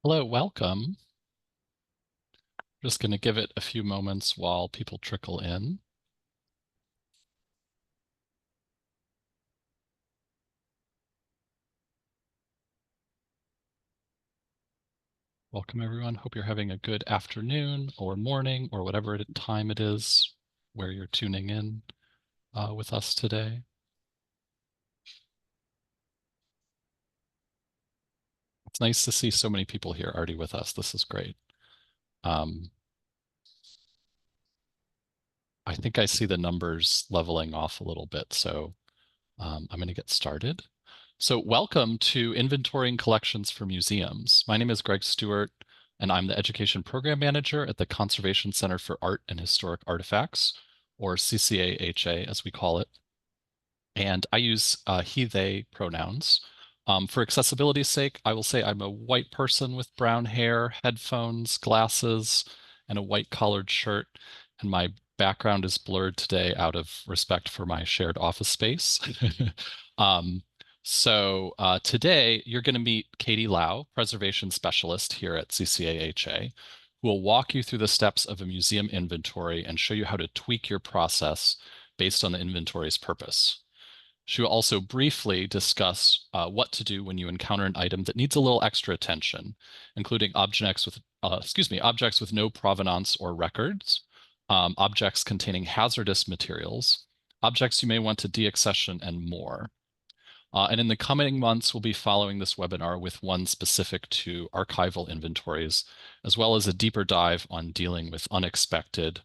Hello, welcome. Just going to give it a few moments while people trickle in. Welcome, everyone. Hope you're having a good afternoon or morning or whatever time it is where you're tuning in with us today. It's nice to see so many people here already with us. This is great. I think I see the numbers leveling off a little bit, so I'm going to get started. So welcome to Inventorying Collections for Museums. My name is Greg Stewart, and I'm the Education Program Manager at the Conservation Center for Art and Historic Artifacts, or CCAHA as we call it. And I use he, they pronouns. For accessibility's sake, I will say I'm a white person with brown hair, headphones, glasses, and a white collared shirt. And my background is blurred today out of respect for my shared office space. um, Today you're going to meet Katie Lowe, preservation specialist here at CCAHA, who will walk you through the steps of a museum inventory and show you how to tweak your process based on the inventory's purpose. She will also briefly discuss what to do when you encounter an item that needs a little extra attention, including objects with no provenance or records, objects containing hazardous materials, objects you may want to deaccession, and more. And in the coming months, we'll be following this webinar with one specific to archival inventories, as well as a deeper dive on dealing with unexpected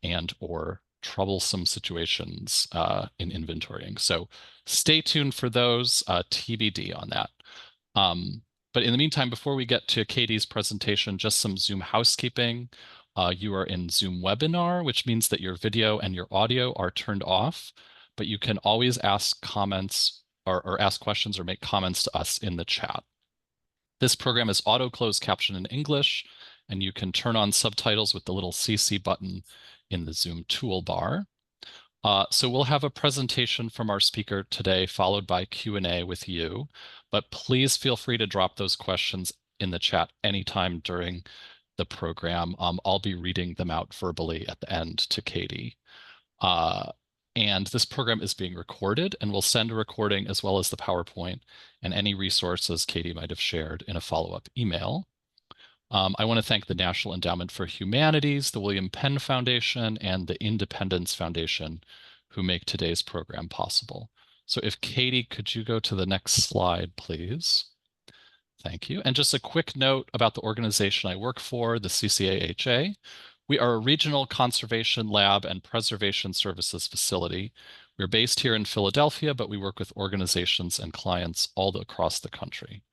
and/or troublesome situations in inventorying. So stay tuned for those, TBD on that. But in the meantime, before we get to Katie's presentation, just some Zoom housekeeping. You are in Zoom webinar, which means that your video and your audio are turned off, but you can always ask comments or ask questions or make comments to us in the chat. This program is auto closed caption in English, and you can turn on subtitles with the little CC button in the Zoom toolbar. So we'll have a presentation from our speaker today, followed by Q&A with you, but please feel free to drop those questions in the chat anytime during the program. I'll be reading them out verbally at the end to Katie. And this program is being recorded, and we'll send a recording as well as the PowerPoint and any resources Katie might have shared in a follow-up email. I want to thank the National Endowment for Humanities, the William Penn Foundation, and the Independence Foundation who make today's program possible. So if Katie, could you go to the next slide, please? Thank you. And just a quick note about the organization I work for, the CCAHA. We are a regional conservation lab and preservation services facility. We're based here in Philadelphia, but we work with organizations and clients all across the country.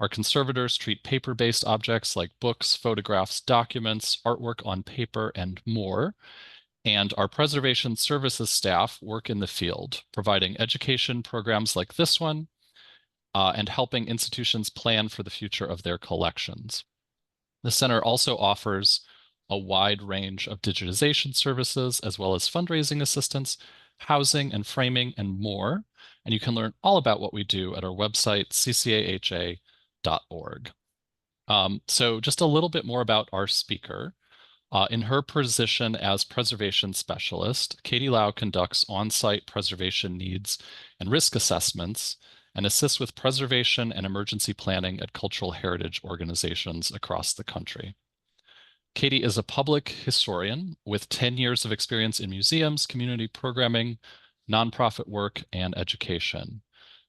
Our conservators treat paper-based objects like books, photographs, documents, artwork on paper, and more. And our preservation services staff work in the field, providing education programs like this one, and helping institutions plan for the future of their collections. The center also offers a wide range of digitization services, as well as fundraising assistance, housing and framing, and more. And you can learn all about what we do at our website, ccaha.org. So just a little bit more about our speaker. In her position as preservation specialist, Katie Lowe conducts on-site preservation needs and risk assessments and assists with preservation and emergency planning at cultural heritage organizations across the country. Katie is a public historian with 10 years of experience in museums, community programming, nonprofit work, and education.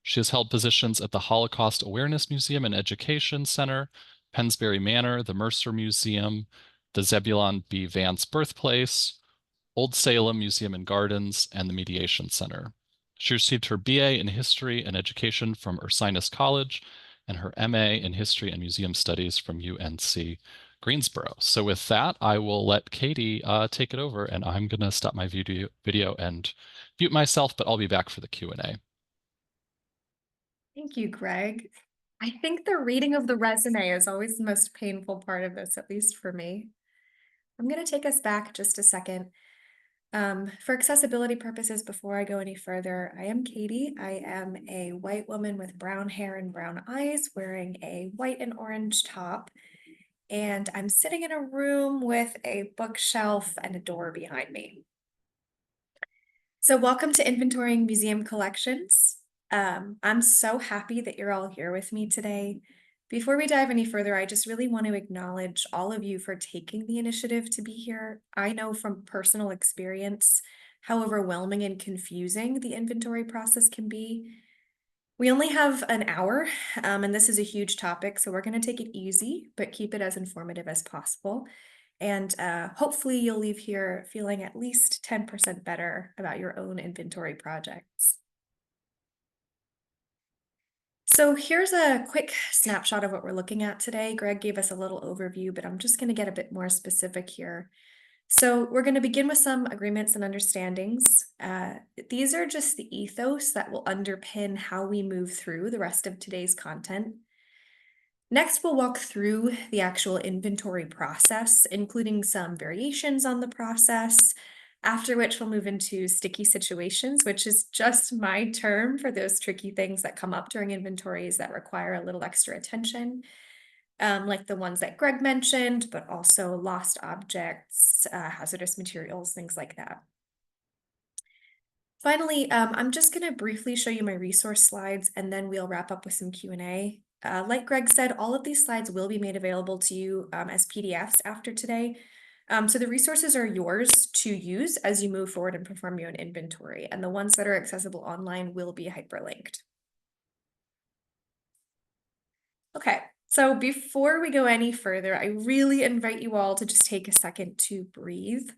She has held positions at the Holocaust Awareness Museum and Education Center, Pennsbury Manor, the Mercer Museum, the Zebulon B. Vance Birthplace, Old Salem Museum and Gardens, and the Mediation Center. She received her BA in History and Education from Ursinus College and her MA in History and Museum Studies from UNC Greensboro. So with that, I will let Katie take it over, and I'm going to stop my video and mute myself, but I'll be back for the Q&A. Thank you, Greg. I think the reading of the resume is always the most painful part of this, at least for me. I'm going to take us back just a second. For accessibility purposes, before I go any further, I am Katie. I am a white woman with brown hair and brown eyes, wearing a white and orange top. And I'm sitting in a room with a bookshelf and a door behind me. So welcome to Inventorying Museum Collections. I'm so happy that you're all here with me today. Before we dive any further, I just really want to acknowledge all of you for taking the initiative to be here. I know from personal experience how overwhelming and confusing the inventory process can be. We only have an hour, and this is a huge topic, so we're going to take it easy, but keep it as informative as possible. And hopefully you'll leave here feeling at least 10% better about your own inventory projects. So here's a quick snapshot of what we're looking at today. Greg gave us a little overview, but I'm just going to get a bit more specific here. So we're going to begin with some agreements and understandings. These are just the ethos that will underpin how we move through the rest of today's content. Next, we'll walk through the actual inventory process, including some variations on the process, after which we'll move into sticky situations, which is just my term for those tricky things that come up during inventories that require a little extra attention, like the ones that Greg mentioned, but also lost objects, hazardous materials, things like that. Finally, I'm just going to briefly show you my resource slides, and then we'll wrap up with some Q&A. Like Greg said, all of these slides will be made available to you as PDFs after today. So the resources are yours to use as you move forward and perform your own inventory, and the ones that are accessible online will be hyperlinked. Okay, so before we go any further, I really invite you all to just take a second to breathe.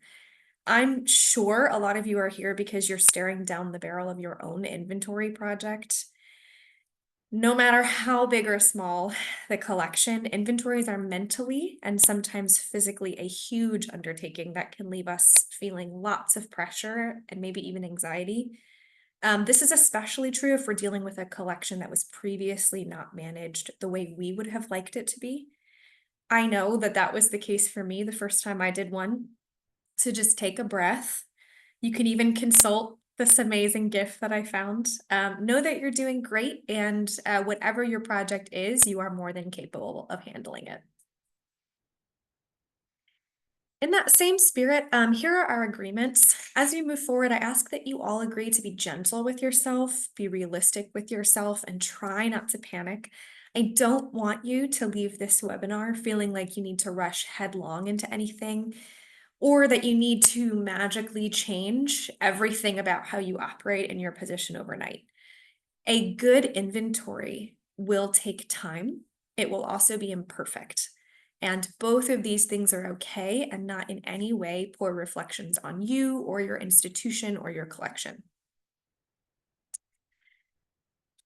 I'm sure a lot of you are here because you're staring down the barrel of your own inventory project. No matter how big or small the collection, inventories are mentally and sometimes physically a huge undertaking that can leave us feeling lots of pressure and maybe even anxiety. This is especially true if we're dealing with a collection that was previously not managed the way we would have liked it to be. I know that that was the case for me the first time I did one. So just take a breath. You can even consult this amazing gift that I found. Know that you're doing great, and whatever your project is, you are more than capable of handling it. In that same spirit, here are our agreements. As you move forward, I ask that you all agree to be gentle with yourself, be realistic with yourself, and try not to panic. I don't want you to leave this webinar feeling like you need to rush headlong into anything, or that you need to magically change everything about how you operate in your position overnight. A good inventory will take time. It will also be imperfect. And both of these things are okay and not in any way poor reflections on you or your institution or your collection.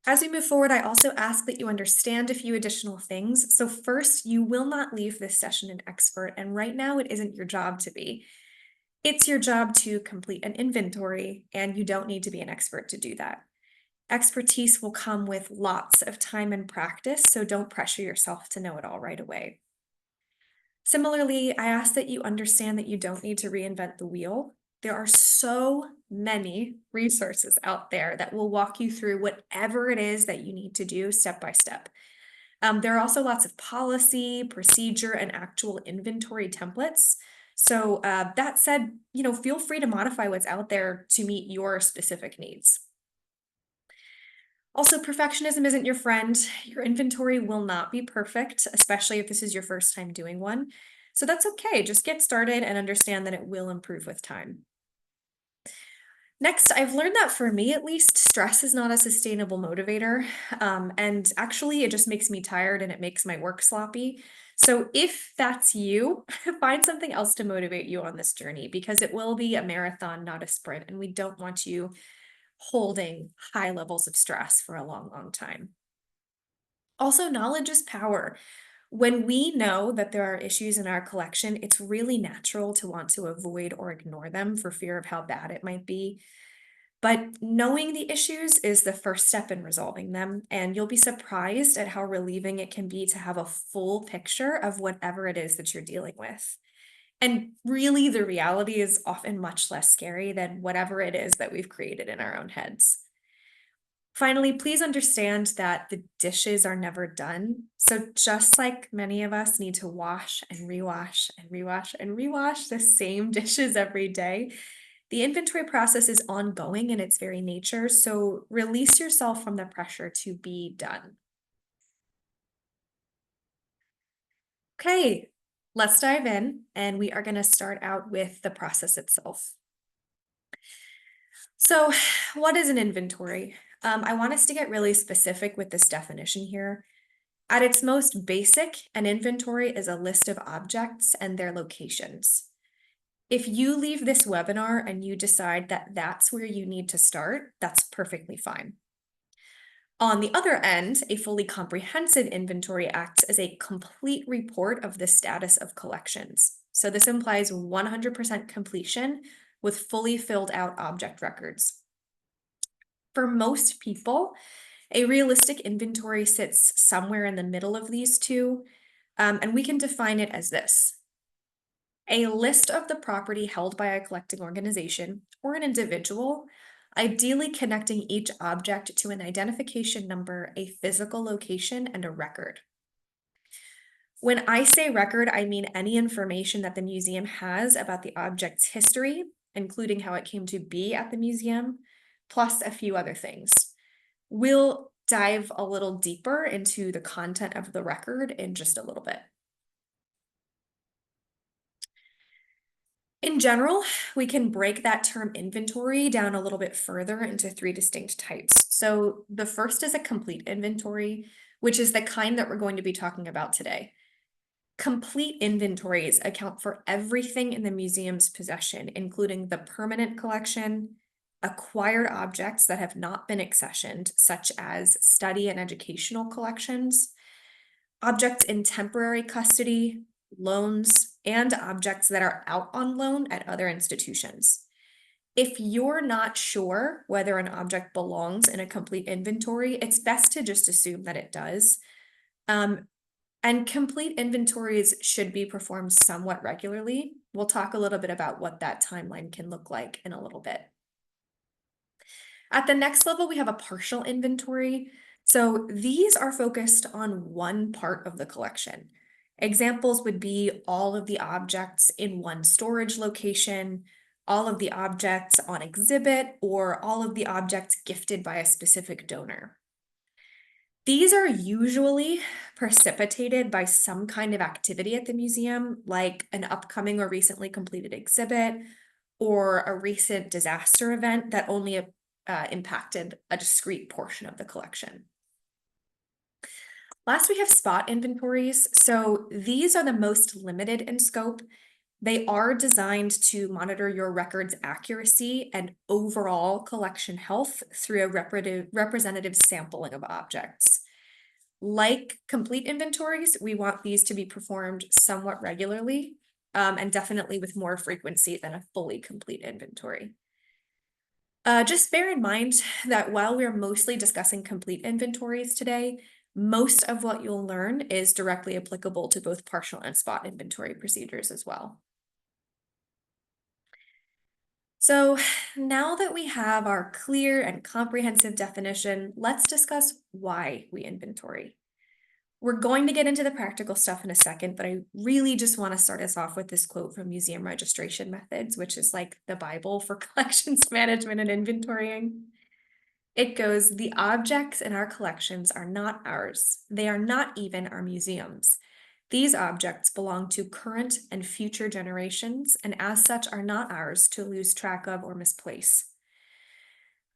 As we move forward, I also ask that you understand a few additional things. So first, you will not leave this session an expert, and right now it isn't your job to be. It's your job to complete an inventory, and you don't need to be an expert to do that. Expertise will come with lots of time and practice, so don't pressure yourself to know it all right away. Similarly, I ask that you understand that you don't need to reinvent the wheel. There are so many resources out there that will walk you through whatever it is that you need to do step by step. There are also lots of policy, procedure, and actual inventory templates. So that said, feel free to modify what's out there to meet your specific needs. Also, perfectionism isn't your friend. Your inventory will not be perfect, especially if this is your first time doing one. So that's okay. Just get started and understand that it will improve with time. Next, I've learned that for me at least, stress is not a sustainable motivator. And actually, it just makes me tired and it makes my work sloppy. So if that's you, find something else to motivate you on this journey, because it will be a marathon, not a sprint. And we don't want you holding high levels of stress for a long, long time. Also, knowledge is power. When we know that there are issues in our collection, it's really natural to want to avoid or ignore them for fear of how bad it might be. But knowing the issues is the first step in resolving them, and you'll be surprised at how relieving it can be to have a full picture of whatever it is that you're dealing with. And really, the reality is often much less scary than whatever it is that we've created in our own heads. Finally, please understand that the dishes are never done. So just like many of us need to wash and rewash and rewash and rewash the same dishes every day, the inventory process is ongoing in its very nature. So release yourself from the pressure to be done. Okay, let's dive in, and we are going to start out with the process itself. So what is an inventory? I want us to get really specific with this definition here. At its most basic, an inventory is a list of objects and their locations. If you leave this webinar and you decide that that's where you need to start, that's perfectly fine. On the other end, a fully comprehensive inventory acts as a complete report of the status of collections. So this implies 100% completion with fully filled out object records. For most people, a realistic inventory sits somewhere in the middle of these two, and we can define it as this: a list of the property held by a collecting organization or an individual, ideally connecting each object to an identification number, a physical location, and a record. When I say record, I mean any information that the museum has about the object's history, including how it came to be at the museum, plus a few other things. We'll dive a little deeper into the content of the record in just a little bit. In general, we can break that term inventory down a little bit further into three distinct types. So the first is a complete inventory, which is the kind that we're going to be talking about today. Complete inventories account for everything in the museum's possession, including the permanent collection, acquired objects that have not been accessioned, such as study and educational collections, objects in temporary custody, loans, and objects that are out on loan at other institutions. If you're not sure whether an object belongs in a complete inventory, it's best to just assume that it does. And complete inventories should be performed somewhat regularly. We'll talk a little bit about what that timeline can look like in a little bit. At the next level, we have a partial inventory. So these are focused on one part of the collection. Examples would be all of the objects in one storage location, all of the objects on exhibit, or all of the objects gifted by a specific donor. These are usually precipitated by some kind of activity at the museum, like an upcoming or recently completed exhibit, or a recent disaster event that only impacted a discrete portion of the collection. Last, we have spot inventories. So these are the most limited in scope. They are designed to monitor your record's accuracy and overall collection health through a representative sampling of objects. Like complete inventories, we want these to be performed somewhat regularly, and definitely with more frequency than a fully complete inventory. Just bear in mind that while we're mostly discussing complete inventories today, most of what you'll learn is directly applicable to both partial and spot inventory procedures as well. So now that we have our clear and comprehensive definition, let's discuss why we inventory. We're going to get into the practical stuff in a second, but I really just want to start us off with this quote from Museum Registration Methods, which is like the Bible for collections management and inventorying. It goes, "The objects in our collections are not ours. They are not even our museums. These objects belong to current and future generations, and as such are not ours to lose track of or misplace."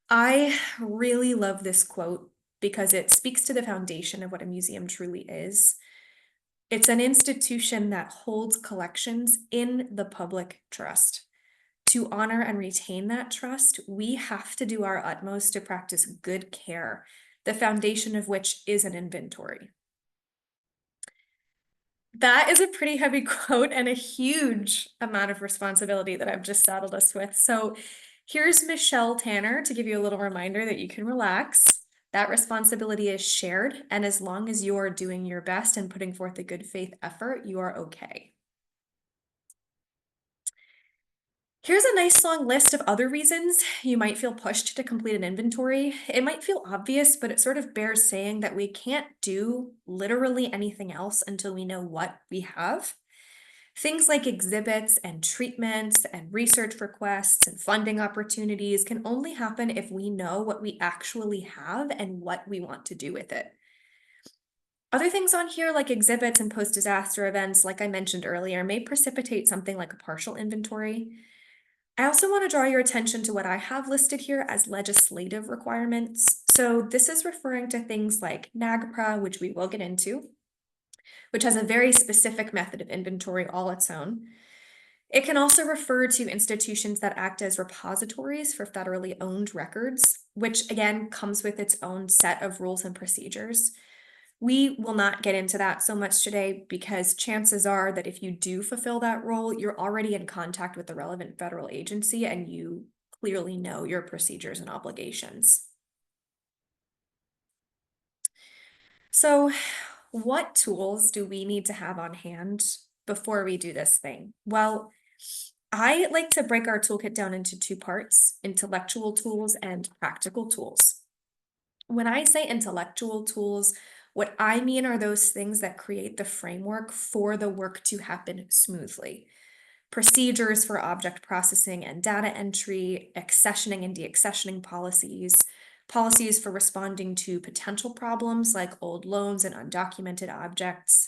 I really love this quote because it speaks to the foundation of what a museum truly is. It's an institution that holds collections in the public trust. To honor and retain that trust, we have to do our utmost to practice good care, the foundation of which is an inventory. That is a pretty heavy quote and a huge amount of responsibility that I've just saddled us with. So here's Michelle Tanner to give you a little reminder that you can relax. That responsibility is shared, and as long as you are doing your best and putting forth a good faith effort, you are okay. Here's a nice long list of other reasons you might feel pushed to complete an inventory. It might feel obvious, but it sort of bears saying that we can't do literally anything else until we know what we have. Things like exhibits and treatments and research requests and funding opportunities can only happen if we know what we actually have and what we want to do with it. Other things on here, like exhibits and post-disaster events, like I mentioned earlier, may precipitate something like a partial inventory. I also want to draw your attention to what I have listed here as legislative requirements. So this is referring to things like NAGPRA, which we will get into, which has a very specific method of inventory all its own. It can also refer to institutions that act as repositories for federally owned records, which again comes with its own set of rules and procedures. We will not get into that so much today because chances are that if you do fulfill that role, you're already in contact with the relevant federal agency and you clearly know your procedures and obligations. So, what tools do we need to have on hand before we do this thing? Well, I like to break our toolkit down into two parts, intellectual tools and practical tools. When I say intellectual tools, what I mean are those things that create the framework for the work to happen smoothly. Procedures for object processing and data entry, accessioning and deaccessioning policies, policies for responding to potential problems like old loans and undocumented objects,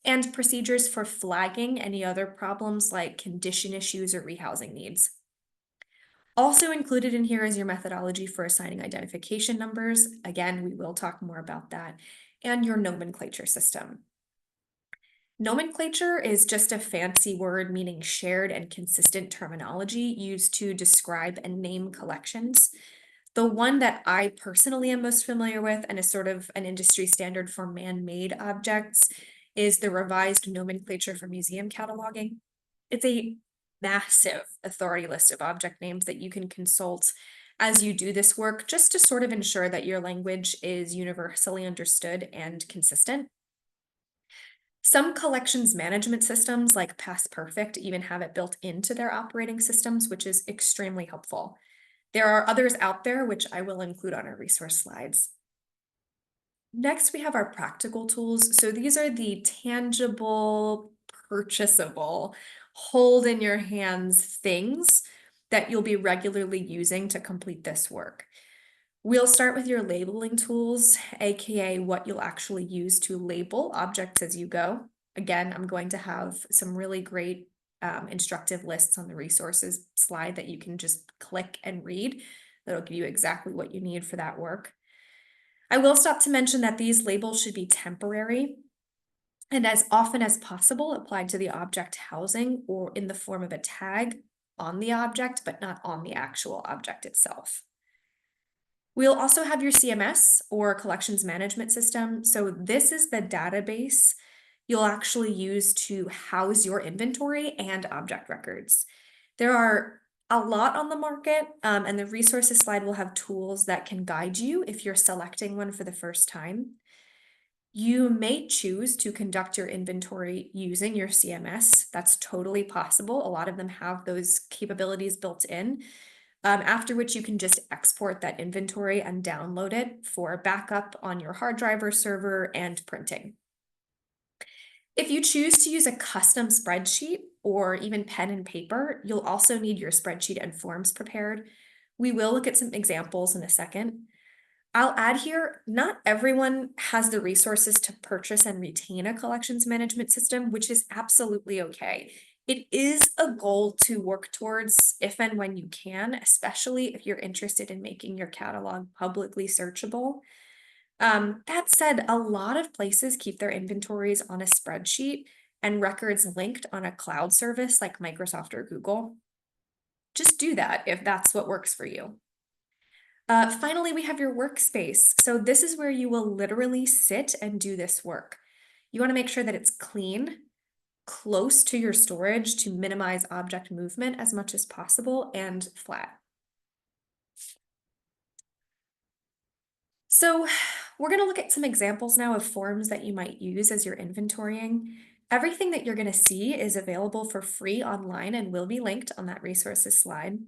and procedures for flagging any other problems like condition issues or rehousing needs. Also included in here is your methodology for assigning identification numbers. Again, we will talk more about that, and your nomenclature system. Nomenclature is just a fancy word meaning shared and consistent terminology used to describe and name collections. The one that I personally am most familiar with and is sort of an industry standard for man-made objects is the revised nomenclature for museum cataloging. It's a massive authority list of object names that you can consult as you do this work, just to sort of ensure that your language is universally understood and consistent. Some collections management systems like PastPerfect even have it built into their operating systems, which is extremely helpful. There are others out there, which I will include on our resource slides. Next, we have our practical tools. So these are the tangible, purchasable, hold in your hands things that you'll be regularly using to complete this work. We'll start with your labeling tools, aka what you'll actually use to label objects as you go. Again, I'm going to have some really great instructive lists on the resources slide that you can just click and read. That'll give you exactly what you need for that work. I will stop to mention that these labels should be temporary and as often as possible applied to the object housing or in the form of a tag on the object, but not on the actual object itself. We'll also have your CMS or collections management system. So this is the database you'll actually use to house your inventory and object records. There are a lot on the market, and the resources slide will have tools that can guide you if you're selecting one for the first time. You may choose to conduct your inventory using your CMS. That's totally possible. A lot of them have those capabilities built in. After which you can just export that inventory and download it for backup on your hard drive or server and printing. If you choose to use a custom spreadsheet or even pen and paper, you'll also need your spreadsheet and forms prepared. We will look at some examples in a second. I'll add here, not everyone has the resources to purchase and retain a collections management system, which is absolutely okay. It is a goal to work towards if and when you can, especially if you're interested in making your catalog publicly searchable. That said, a lot of places keep their inventories on a spreadsheet and records linked on a cloud service like Microsoft or Google. Just do that if that's what works for you. Finally, we have your workspace. So this is where you will literally sit and do this work. You want to make sure that it's clean, close to your storage to minimize object movement as much as possible, and flat. So we're going to look at some examples now of forms that you might use as you're inventorying. Everything that you're going to see is available for free online and will be linked on that resources slide.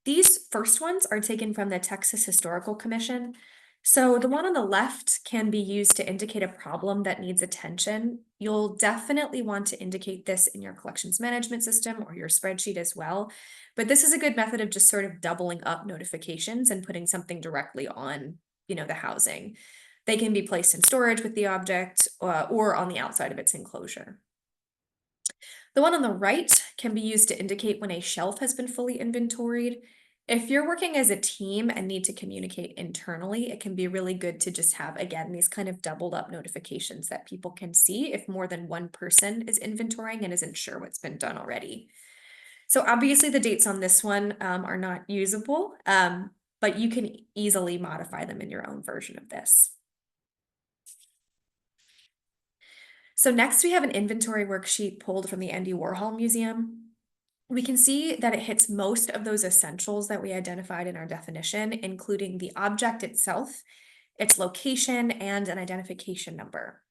These first ones are taken from the Texas Historical Commission. So the one on the left can be used to indicate a problem that needs attention. You'll definitely want to indicate this in your collections management system or your spreadsheet as well. But this is a good method of just sort of doubling up notifications and putting something directly on, the housing. They can be placed in storage with the object or on the outside of its enclosure. The one on the right can be used to indicate when a shelf has been fully inventoried. If you're working as a team and need to communicate internally, it can be really good to just have, again, these kind of doubled up notifications that people can see if more than one person is inventorying and isn't sure what's been done already. So obviously the dates on this one are not usable, but you can easily modify them in your own version of this. So next we have an inventory worksheet pulled from the Andy Warhol Museum. We can see that it hits most of those essentials that we identified in our definition, including the object itself, its location, and an identification number.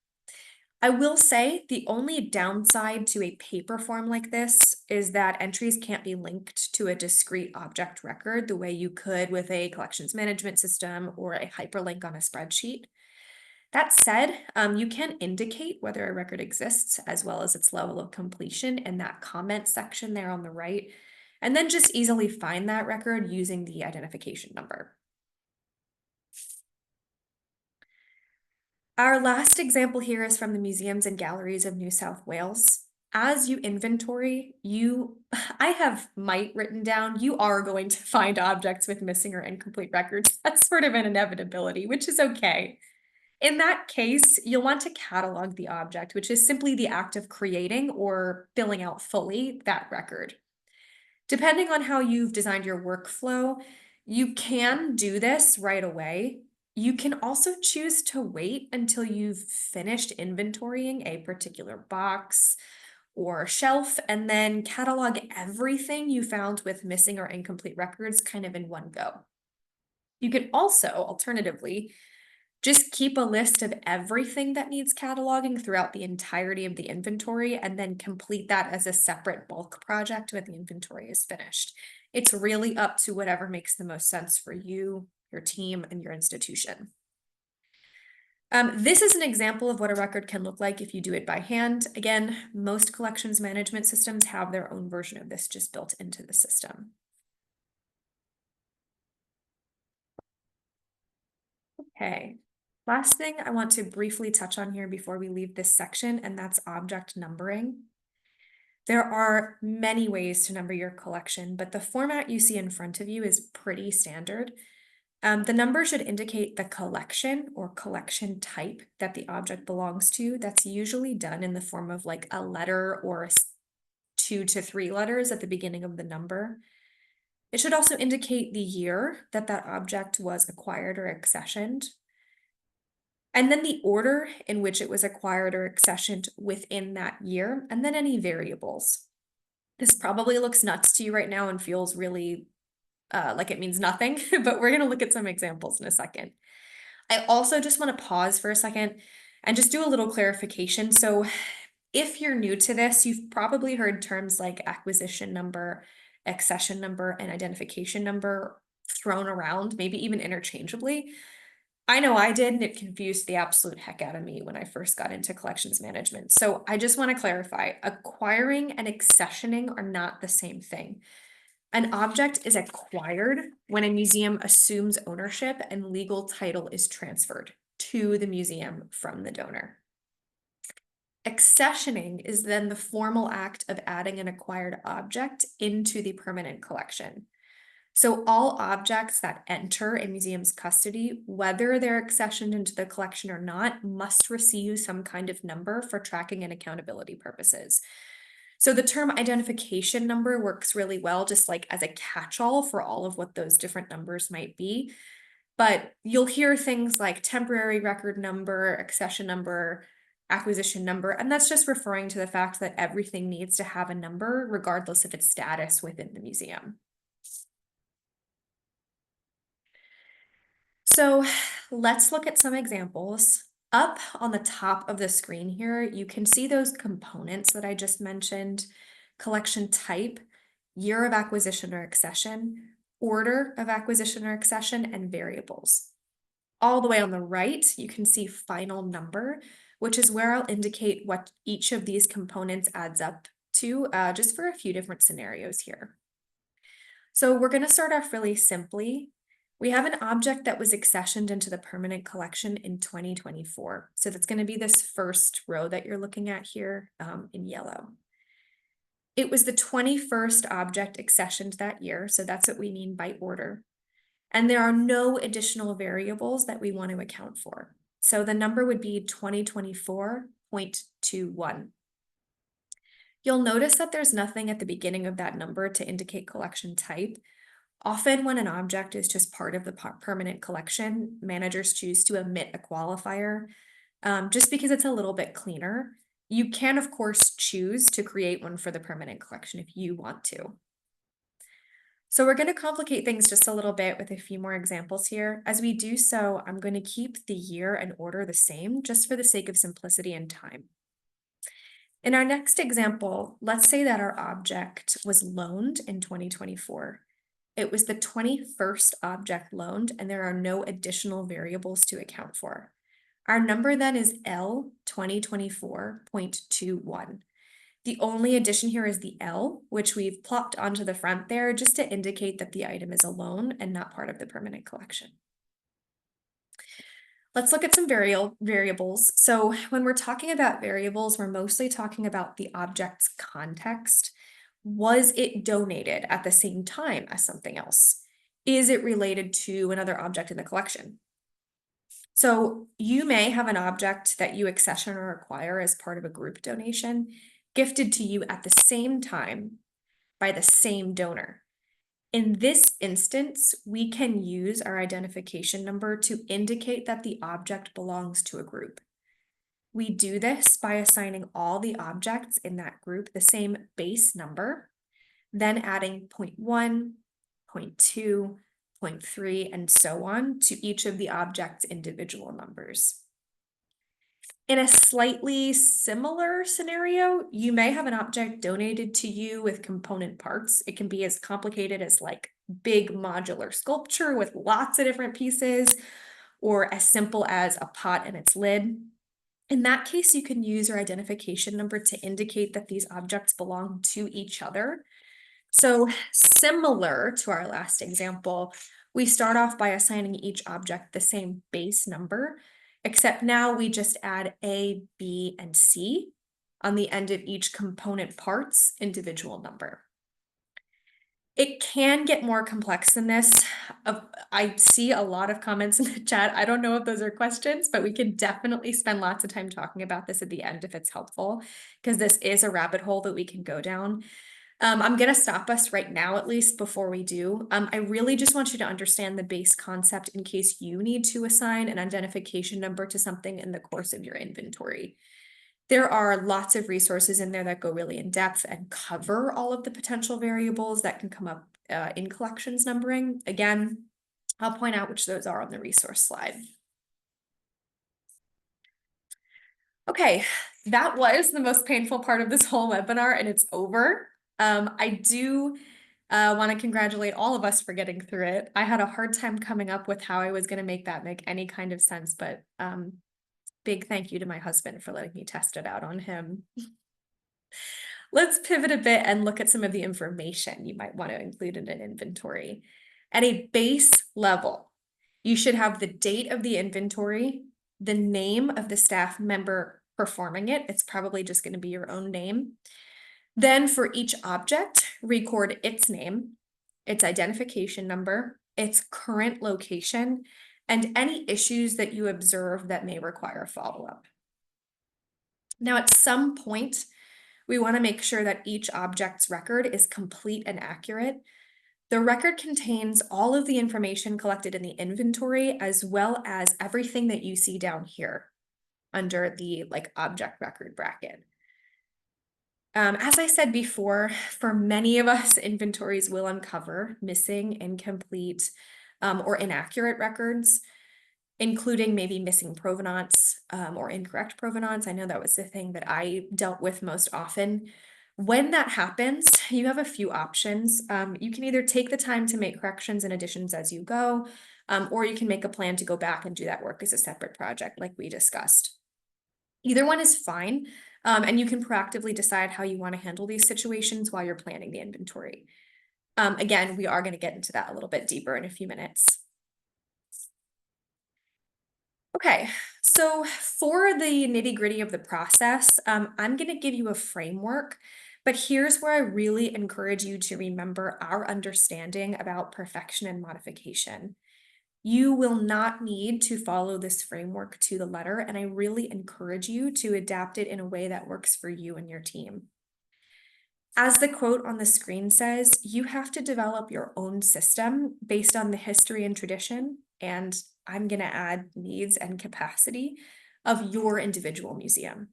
I will say the only downside to a paper form like this is that entries can't be linked to a discrete object record the way you could with a collections management system or a hyperlink on a spreadsheet. That said, you can indicate whether a record exists as well as its level of completion in that comment section there on the right, and then just easily find that record using the identification number. Our last example here is from the Museums and Galleries of New South Wales. As you inventory, I have might written down, you are going to find objects with missing or incomplete records. That's sort of an inevitability, which is okay. In that case, you'll want to catalog the object, which is simply the act of creating or filling out fully that record. Depending on how you've designed your workflow, you can do this right away. You can also choose to wait until you've finished inventorying a particular box or shelf and then catalog everything you found with missing or incomplete records kind of in one go. You can also, alternatively, just keep a list of everything that needs cataloging throughout the entirety of the inventory and then complete that as a separate bulk project when the inventory is finished. It's really up to whatever makes the most sense for you, your team, and your institution. This is an example of what a record can look like if you do it by hand. Again, most collections management systems have their own version of this just built into the system. Okay. Last thing I want to briefly touch on here before we leave this section, and that's object numbering. There are many ways to number your collection, but the format you see in front of you is pretty standard. The number should indicate the collection or collection type that the object belongs to. That's usually done in the form of like a letter or 2 to 3 letters at the beginning of the number. It should also indicate the year that that object was acquired or accessioned, and then the order in which it was acquired or accessioned within that year, and then any variables. This probably looks nuts to you right now and feels really like it means nothing, but we're going to look at some examples in a second. I also just want to pause for a second and just do a little clarification. So if you're new to this, you've probably heard terms like acquisition number, accession number, and identification number thrown around, maybe even interchangeably. I know I did, and it confused the absolute heck out of me when I first got into collections management. So I just want to clarify, acquiring and accessioning are not the same thing. An object is acquired when a museum assumes ownership and legal title is transferred to the museum from the donor. Accessioning is then the formal act of adding an acquired object into the permanent collection. So all objects that enter a museum's custody, whether they're accessioned into the collection or not, must receive some kind of number for tracking and accountability purposes. So the term identification number works really well, just like as a catch-all for all of what those different numbers might be. But you'll hear things like temporary record number, accession number, acquisition number, and that's just referring to the fact that everything needs to have a number regardless of its status within the museum. So let's look at some examples. Up on the top of the screen here, you can see those components that I just mentioned: collection type, year of acquisition or accession, order of acquisition or accession, and variables. All the way on the right, you can see final number, which is where I'll indicate what each of these components adds up to, just for a few different scenarios here. So we're going to start off really simply. We have an object that was accessioned into the permanent collection in 2024. So that's going to be this first row that you're looking at here in yellow. It was the 21st object accessioned that year, so that's what we mean by order. And there are no additional variables that we want to account for. So the number would be 2024.21. You'll notice that there's nothing at the beginning of that number to indicate collection type. Often when an object is just part of the permanent collection, managers choose to omit a qualifier just because it's a little bit cleaner. You can, of course, choose to create one for the permanent collection if you want to. So we're going to complicate things just a little bit with a few more examples here. As we do so, I'm going to keep the year and order the same just for the sake of simplicity and time. In our next example, let's say that our object was loaned in 2024. It was the 21st object loaned, and there are no additional variables to account for. Our number then is L 2024.21. The only addition here is the L, which we've plopped onto the front there just to indicate that the item is a loan and not part of the permanent collection. Let's look at some variables. So when we're talking about variables, we're mostly talking about the object's context. Was it donated at the same time as something else? Is it related to another object in the collection? So you may have an object that you accession or acquire as part of a group donation, gifted to you at the same time by the same donor. In this instance, we can use our identification number to indicate that the object belongs to a group. We do this by assigning all the objects in that group the same base number, then adding 0.1, 0.2, 0.3, and so on to each of the object's individual numbers. In a slightly similar scenario, you may have an object donated to you with component parts. It can be as complicated as like big modular sculpture with lots of different pieces, or as simple as a pot and its lid. In that case, you can use your identification number to indicate that these objects belong to each other. So similar to our last example, we start off by assigning each object the same base number, except now we just add A, B, and C on the end of each component part's individual number. It can get more complex than this. I see a lot of comments in the chat. I don't know if those are questions, but we can definitely spend lots of time talking about this at the end if it's helpful, because this is a rabbit hole that we can go down. I'm going to stop us right now, at least before we do. I really just want you to understand the base concept in case you need to assign an identification number to something in the course of your inventory. There are lots of resources in there that go really in depth and cover all of the potential variables that can come up in collections numbering. Again, I'll point out which those are on the resource slide. Okay, that was the most painful part of this whole webinar, and it's over. I do want to congratulate all of us for getting through it. I had a hard time coming up with how I was going to make that make any kind of sense, but big thank you to my husband for letting me test it out on him. Let's pivot a bit and look at some of the information you might want to include in an inventory. At a base level, you should have the date of the inventory, the name of the staff member performing it. It's probably just going to be your own name. Then for each object, record its name, its identification number, its current location, and any issues that you observe that may require follow-up. Now, at some point, we want to make sure that each object's record is complete and accurate. The record contains all of the information collected in the inventory, as well as everything that you see down here under the object record bracket. As I said before, for many of us, inventories will uncover missing, incomplete, or inaccurate records. including maybe missing provenance or incorrect provenance. I know that was the thing that I dealt with most often. When that happens, you have a few options. You can either take the time to make corrections and additions as you go, or you can make a plan to go back and do that work as a separate project like we discussed. Either one is fine, and you can proactively decide how you want to handle these situations while you're planning the inventory. Again, we are going to get into that a little bit deeper in a few minutes. Okay, so for the nitty-gritty of the process, I'm going to give you a framework, but here's where I really encourage you to remember our understanding about perfection and modification. You will not need to follow this framework to the letter, and I really encourage you to adapt it in a way that works for you and your team. As the quote on the screen says, you have to develop your own system based on the history and tradition, and I'm going to add needs and capacity of your individual museum.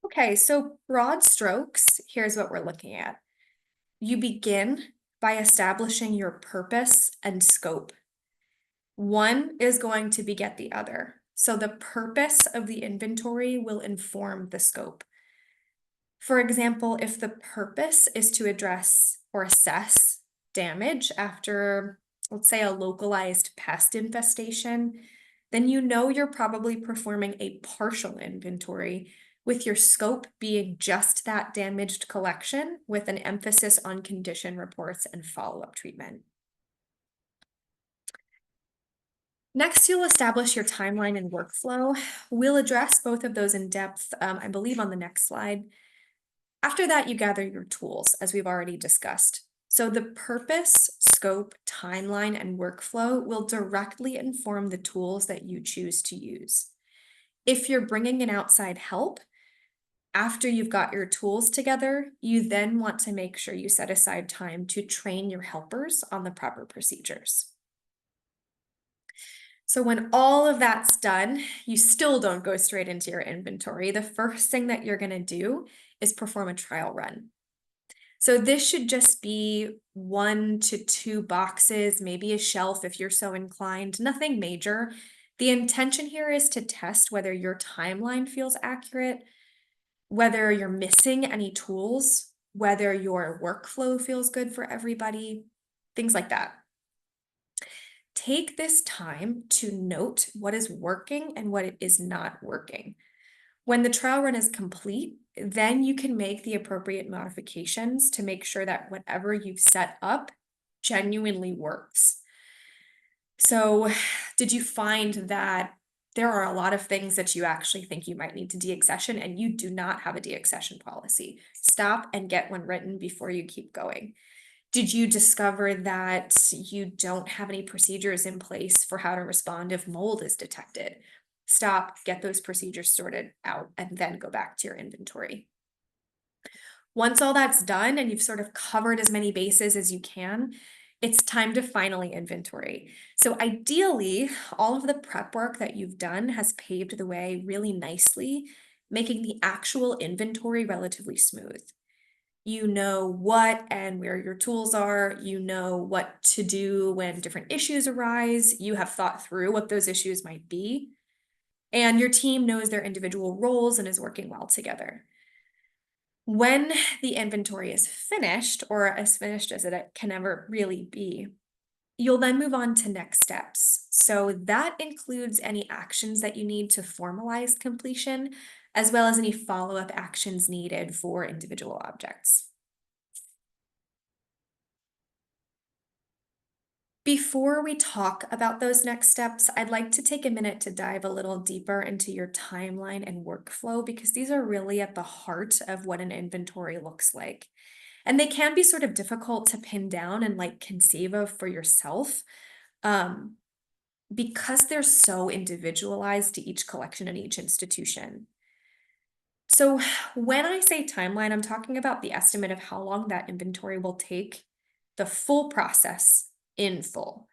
Okay, so broad strokes, here's what we're looking at. You begin by establishing your purpose and scope. One is going to beget the other. So the purpose of the inventory will inform the scope. For example, if the purpose is to address or assess damage after, let's say, a localized pest infestation, then you know you're probably performing a partial inventory, with your scope being just that damaged collection with an emphasis on condition reports and follow-up treatment. Next, you'll establish your timeline and workflow. We'll address both of those in depth, I believe, on the next slide. After that, you gather your tools, as we've already discussed. So the purpose, scope, timeline, and workflow will directly inform the tools that you choose to use. If you're bringing in outside help, after you've got your tools together, you then want to make sure you set aside time to train your helpers on the proper procedures. So when all of that's done, you still don't go straight into your inventory. The first thing that you're going to do is perform a trial run. So this should just be 1 to 2 boxes, maybe a shelf if you're so inclined, nothing major. The intention here is to test whether your timeline feels accurate, whether you're missing any tools, whether your workflow feels good for everybody, things like that. Take this time to note what is working and what it is not working. When the trial run is complete, then you can make the appropriate modifications to make sure that whatever you've set up genuinely works. So, did you find that there are a lot of things that you actually think you might need to deaccession and you do not have a deaccession policy? Stop and get one written before you keep going. Did you discover that you don't have any procedures in place for how to respond if mold is detected? Stop, get those procedures sorted out, and then go back to your inventory. Once all that's done and you've sort of covered as many bases as you can, it's time to finally inventory. So ideally, all of the prep work that you've done has paved the way really nicely, making the actual inventory relatively smooth. You know what and where your tools are, you know what to do when different issues arise, you have thought through what those issues might be, and your team knows their individual roles and is working well together. When the inventory is finished, or as finished as it can ever really be, you'll then move on to next steps. So that includes any actions that you need to formalize completion, as well as any follow-up actions needed for individual objects. Before we talk about those next steps, I'd like to take a minute to dive a little deeper into your timeline and workflow, because these are really at the heart of what an inventory looks like. And they can be sort of difficult to pin down and like conceive of for yourself, because they're so individualized to each collection and each institution. So when I say timeline, I'm talking about the estimate of how long that inventory will take, the full process in full.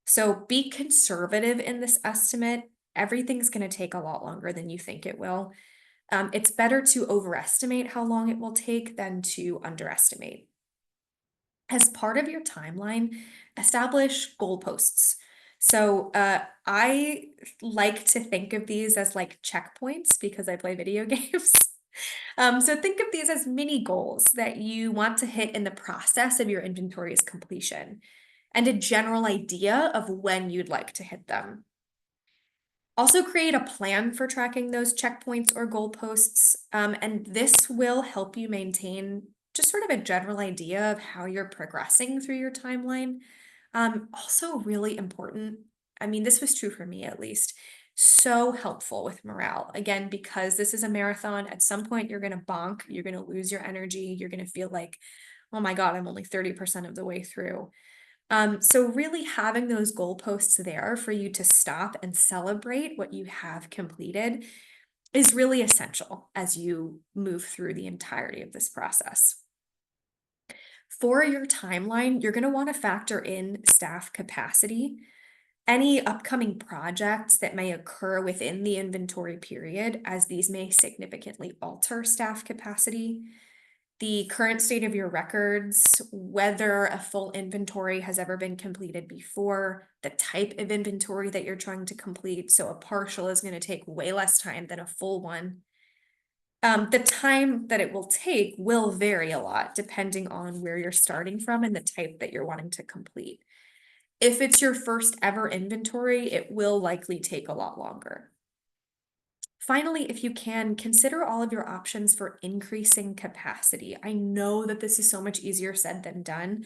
So be conservative in this estimate. Everything's going to take a lot longer than you think it will. It's better to overestimate how long it will take than to underestimate. As part of your timeline, establish goalposts. So I like to think of these as like checkpoints because I play video games. So think of these as mini goals that you want to hit in the process of your inventory's completion and a general idea of when you'd like to hit them. Also create a plan for tracking those checkpoints or goalposts, and this will help you maintain just sort of a general idea of how you're progressing through your timeline. Also really important, I mean, this was true for me at least, so helpful with morale. Again, because this is a marathon, at some point you're gonna bonk, you're gonna lose your energy, you're gonna feel like, oh my God, I'm only 30% of the way through. So really having those goalposts there for you to stop and celebrate what you have completed is really essential as you move through the entirety of this process. For your timeline, you're going to want to factor in staff capacity, any upcoming projects that may occur within the inventory period, as these may significantly alter staff capacity, the current state of your records, whether a full inventory has ever been completed before, the type of inventory that you're trying to complete. So a partial is going to take way less time than a full one. The time that it will take will vary a lot depending on where you're starting from and the type that you're wanting to complete. If it's your first ever inventory, it will likely take a lot longer. Finally, if you can, consider all of your options for increasing capacity. I know that this is so much easier said than done.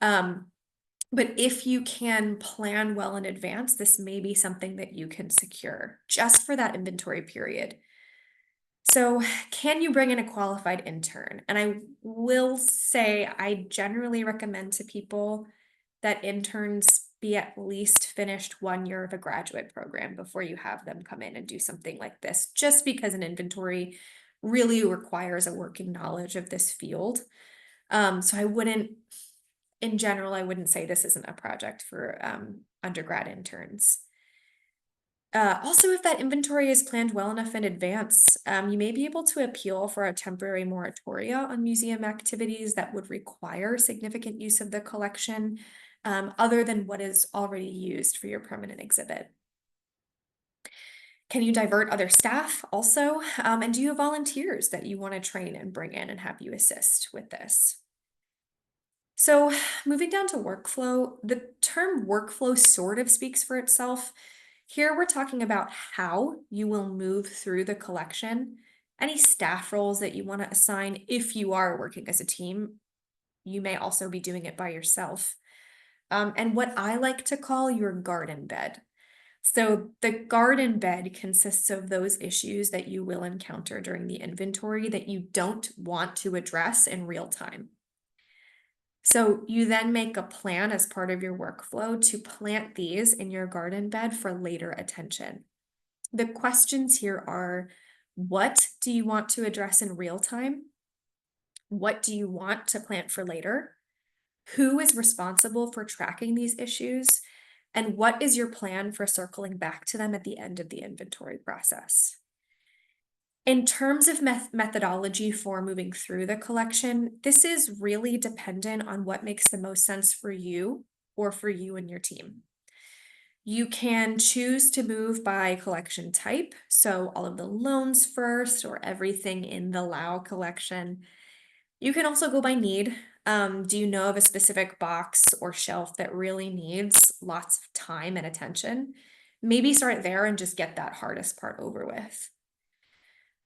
But if you can plan well in advance, this may be something that you can secure just for that inventory period. So, can you bring in a qualified intern? And I will say I generally recommend to people that interns be at least finished 1 year of a graduate program before you have them come in and do something like this, just because an inventory really requires a working knowledge of this field. So I wouldn't, in general, I wouldn't say this isn't a project for undergrad interns. Also, if that inventory is planned well enough in advance, you may be able to appeal for a temporary moratoria on museum activities that would require significant use of the collection, other than what is already used for your permanent exhibit. Can you divert other staff also? And do you have volunteers that you want to train and bring in and have you assist with this? So moving down to workflow, the term workflow sort of speaks for itself. Here we're talking about how you will move through the collection, any staff roles that you want to assign if you are working as a team. You may also be doing it by yourself. And what I like to call your garden bed. So the garden bed consists of those issues that you will encounter during the inventory that you don't want to address in real time. So you then make a plan as part of your workflow to plant these in your garden bed for later attention. The questions here are, what do you want to address in real time? What do you want to plant for later? Who is responsible for tracking these issues? And what is your plan for circling back to them at the end of the inventory process? In terms of methodology for moving through the collection, this is really dependent on what makes the most sense for you or for you and your team. You can choose to move by collection type, so all of the loans first or everything in the Lowe collection. You can also go by need. Do you know of a specific box or shelf that really needs lots of time and attention? Maybe start there and just get that hardest part over with.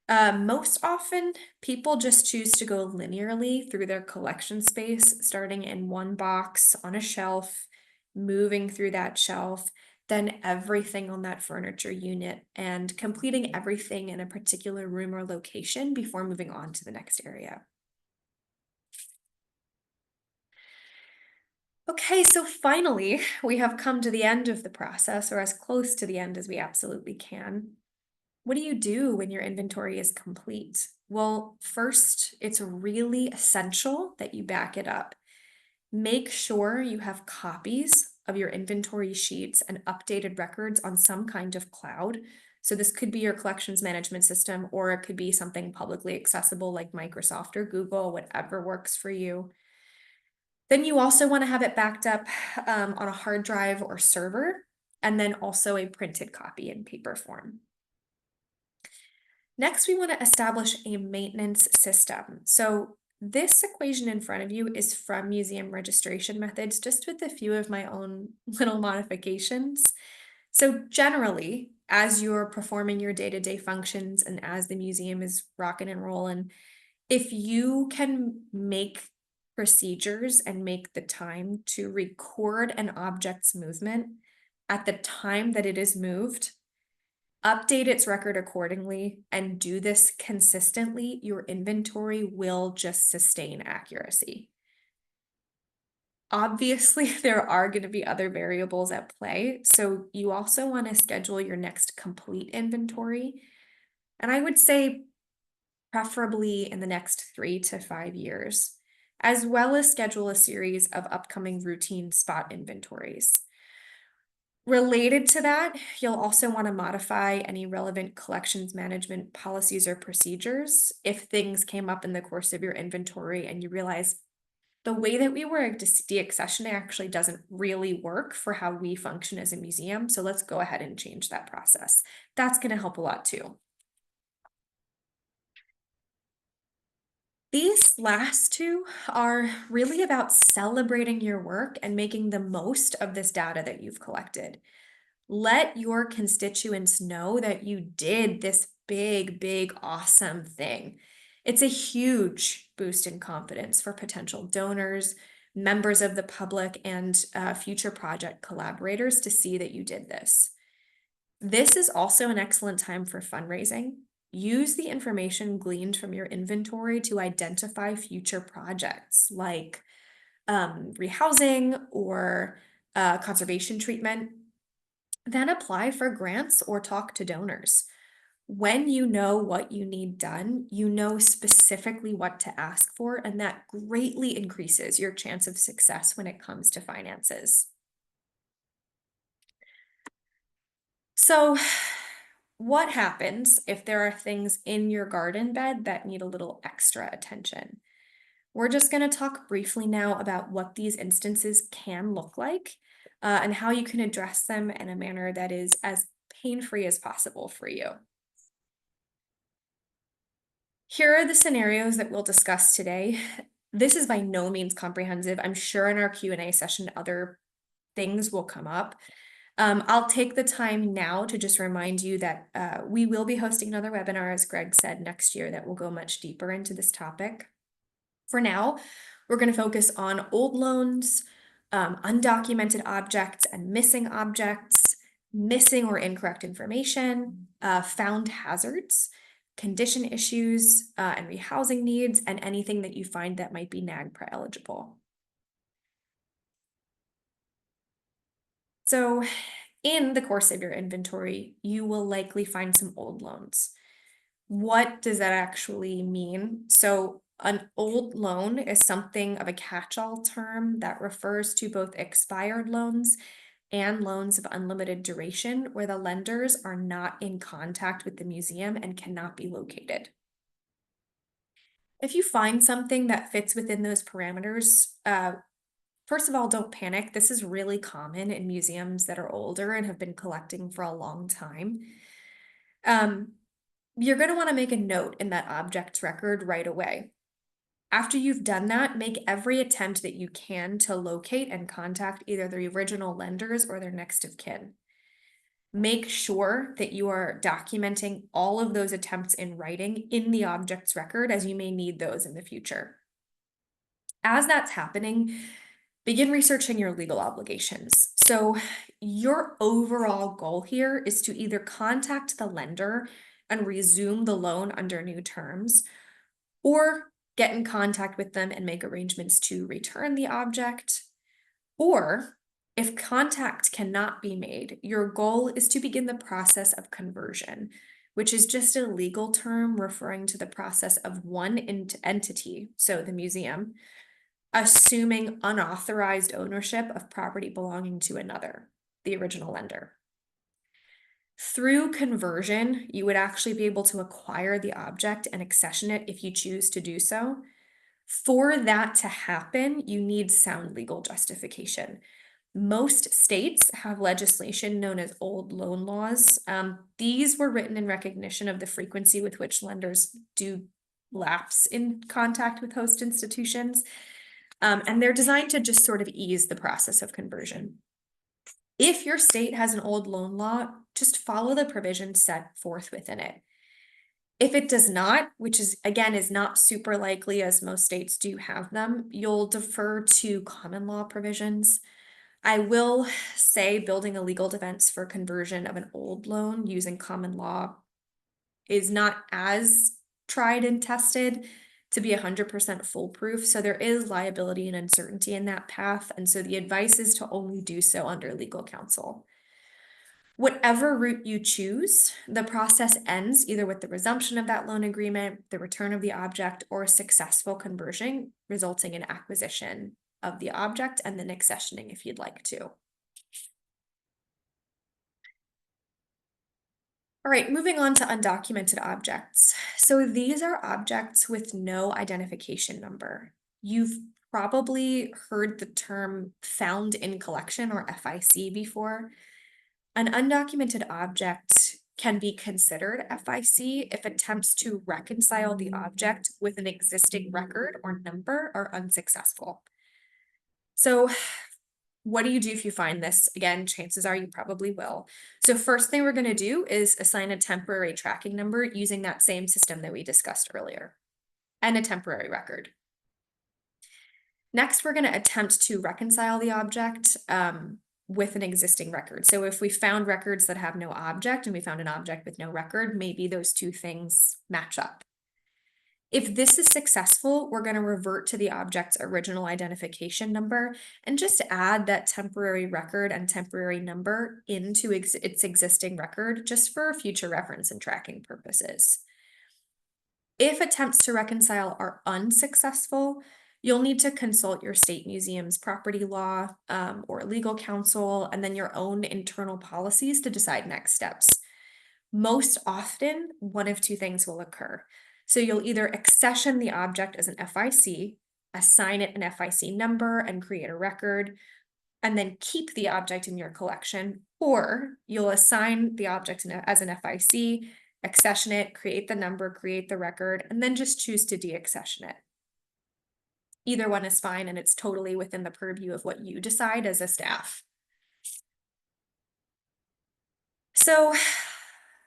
Most often, people just choose to go linearly through their collection space, starting in one box on a shelf, moving through that shelf, then everything on that furniture unit, and completing everything in a particular room or location before moving on to the next area. Okay, so finally, we have come to the end of the process, or as close to the end as we absolutely can. What do you do when your inventory is complete? Well, first, it's really essential that you back it up. Make sure you have copies of your inventory sheets and updated records on some kind of cloud. So this could be your collections management system, or it could be something publicly accessible like Microsoft or Google, whatever works for you. Then you also want to have it backed up on a hard drive or server, and then also a printed copy in paper form. Next, we want to establish a maintenance system. So this equation in front of you is from museum registration methods, just with a few of my own little modifications. So generally, as you're performing your day-to-day functions and as the museum is rocking and rolling, if you can make procedures and make the time to record an object's movement at the time that it is moved, update its record accordingly, and do this consistently, your inventory will just sustain accuracy. Obviously, there are going to be other variables at play, so you also want to schedule your next complete inventory. And I would say preferably in the next 3 to 5 years, as well as schedule a series of upcoming routine spot inventories. Related to that, you'll also want to modify any relevant collections management policies or procedures if things came up in the course of your inventory and you realize the way that we work deaccession actually doesn't really work for how we function as a museum. So let's go ahead and change that process. That's going to help a lot too. These last two are really about celebrating your work and making the most of this data that you've collected. Let your constituents know that you did this big, awesome thing. It's a huge boost in confidence for potential donors, members of the public, and future project collaborators to see that you did this. This is also an excellent time for fundraising. Use the information gleaned from your inventory to identify future projects like rehousing or conservation treatment. Then apply for grants or talk to donors. When you know what you need done, you know specifically what to ask for, and that greatly increases your chance of success when it comes to finances. So, what happens if there are things in your garden bed that need a little extra attention? We're just going to talk briefly now about what these instances can look like and how you can address them in a manner that is as pain-free as possible for you. Here are the scenarios that we'll discuss today. This is by no means comprehensive. I'm sure in our Q&A session, other things will come up. I'll take the time now to just remind you that we will be hosting another webinar, as Greg said, next year that will go much deeper into this topic. For now, we're going to focus on old loans, undocumented objects and missing objects, missing or incorrect information, found hazards, condition issues, and rehousing needs, and anything that you find that might be NAGPRA eligible. So in the course of your inventory, you will likely find some old loans. What does that actually mean? So an old loan is something of a catch-all term that refers to both expired loans and loans of unlimited duration where the lenders are not in contact with the museum and cannot be located. If you find something that fits within those parameters, first of all, don't panic. This is really common in museums that are older and have been collecting for a long time. You're going to want to make a note in that object's record right away. After you've done that, make every attempt that you can to locate and contact either the original lenders or their next of kin. Make sure that you are documenting all of those attempts in writing in the object's record, as you may need those in the future. As that's happening, begin researching your legal obligations. So your overall goal here is to either contact the lender and resume the loan under new terms, or get in contact with them and make arrangements to return the object. Or if contact cannot be made, your goal is to begin the process of conversion, which is just a legal term referring to the process of one entity, so the museum, assuming unauthorized ownership of property belonging to another, the original lender. Through conversion, you would actually be able to acquire the object and accession it if you choose to do so. For that to happen, you need sound legal justification. Most states have legislation known as old loan laws. These were written in recognition of the frequency with which lenders do lapse in contact with host institutions. And they're designed to just sort of ease the process of conversion. If your state has an old loan law, just follow the provisions set forth within it. If it does not, which is again is not super likely as most states do have them, you'll defer to common law provisions. I will say building a legal defense for conversion of an old loan using common law is not as tried and tested to be 100% foolproof. So there is liability and uncertainty in that path. And so the advice is to only do so under legal counsel. Whatever route you choose, the process ends either with the resumption of that loan agreement, the return of the object, or a successful conversion, resulting in acquisition of the object and then accessioning if you'd like to. All right, moving on to undocumented objects. So these are objects with no identification number. You've probably heard the term found in collection or FIC before. An undocumented object can be considered FIC if attempts to reconcile the object with an existing record or number are unsuccessful. So what do you do if you find this? Again, chances are you probably will. So first thing we're going to do is assign a temporary tracking number using that same system that we discussed earlier and a temporary record. Next, we're going to attempt to reconcile the object with an existing record. So if we found records that have no object and we found an object with no record, maybe those two things match up. If this is successful, we're going to revert to the object's original identification number and just add that temporary record and temporary number into its existing record just for future reference and tracking purposes. If attempts to reconcile are unsuccessful, you'll need to consult your state museum's property law or legal counsel, and then your own internal policies to decide next steps. Most often, one of two things will occur. So you'll either accession the object as an FIC, assign it an FIC number and create a record, and then keep the object in your collection, or you'll assign the object as an FIC, accession it, create the number, create the record, and then just choose to deaccession it. Either one is fine, and it's totally within the purview of what you decide as a staff. So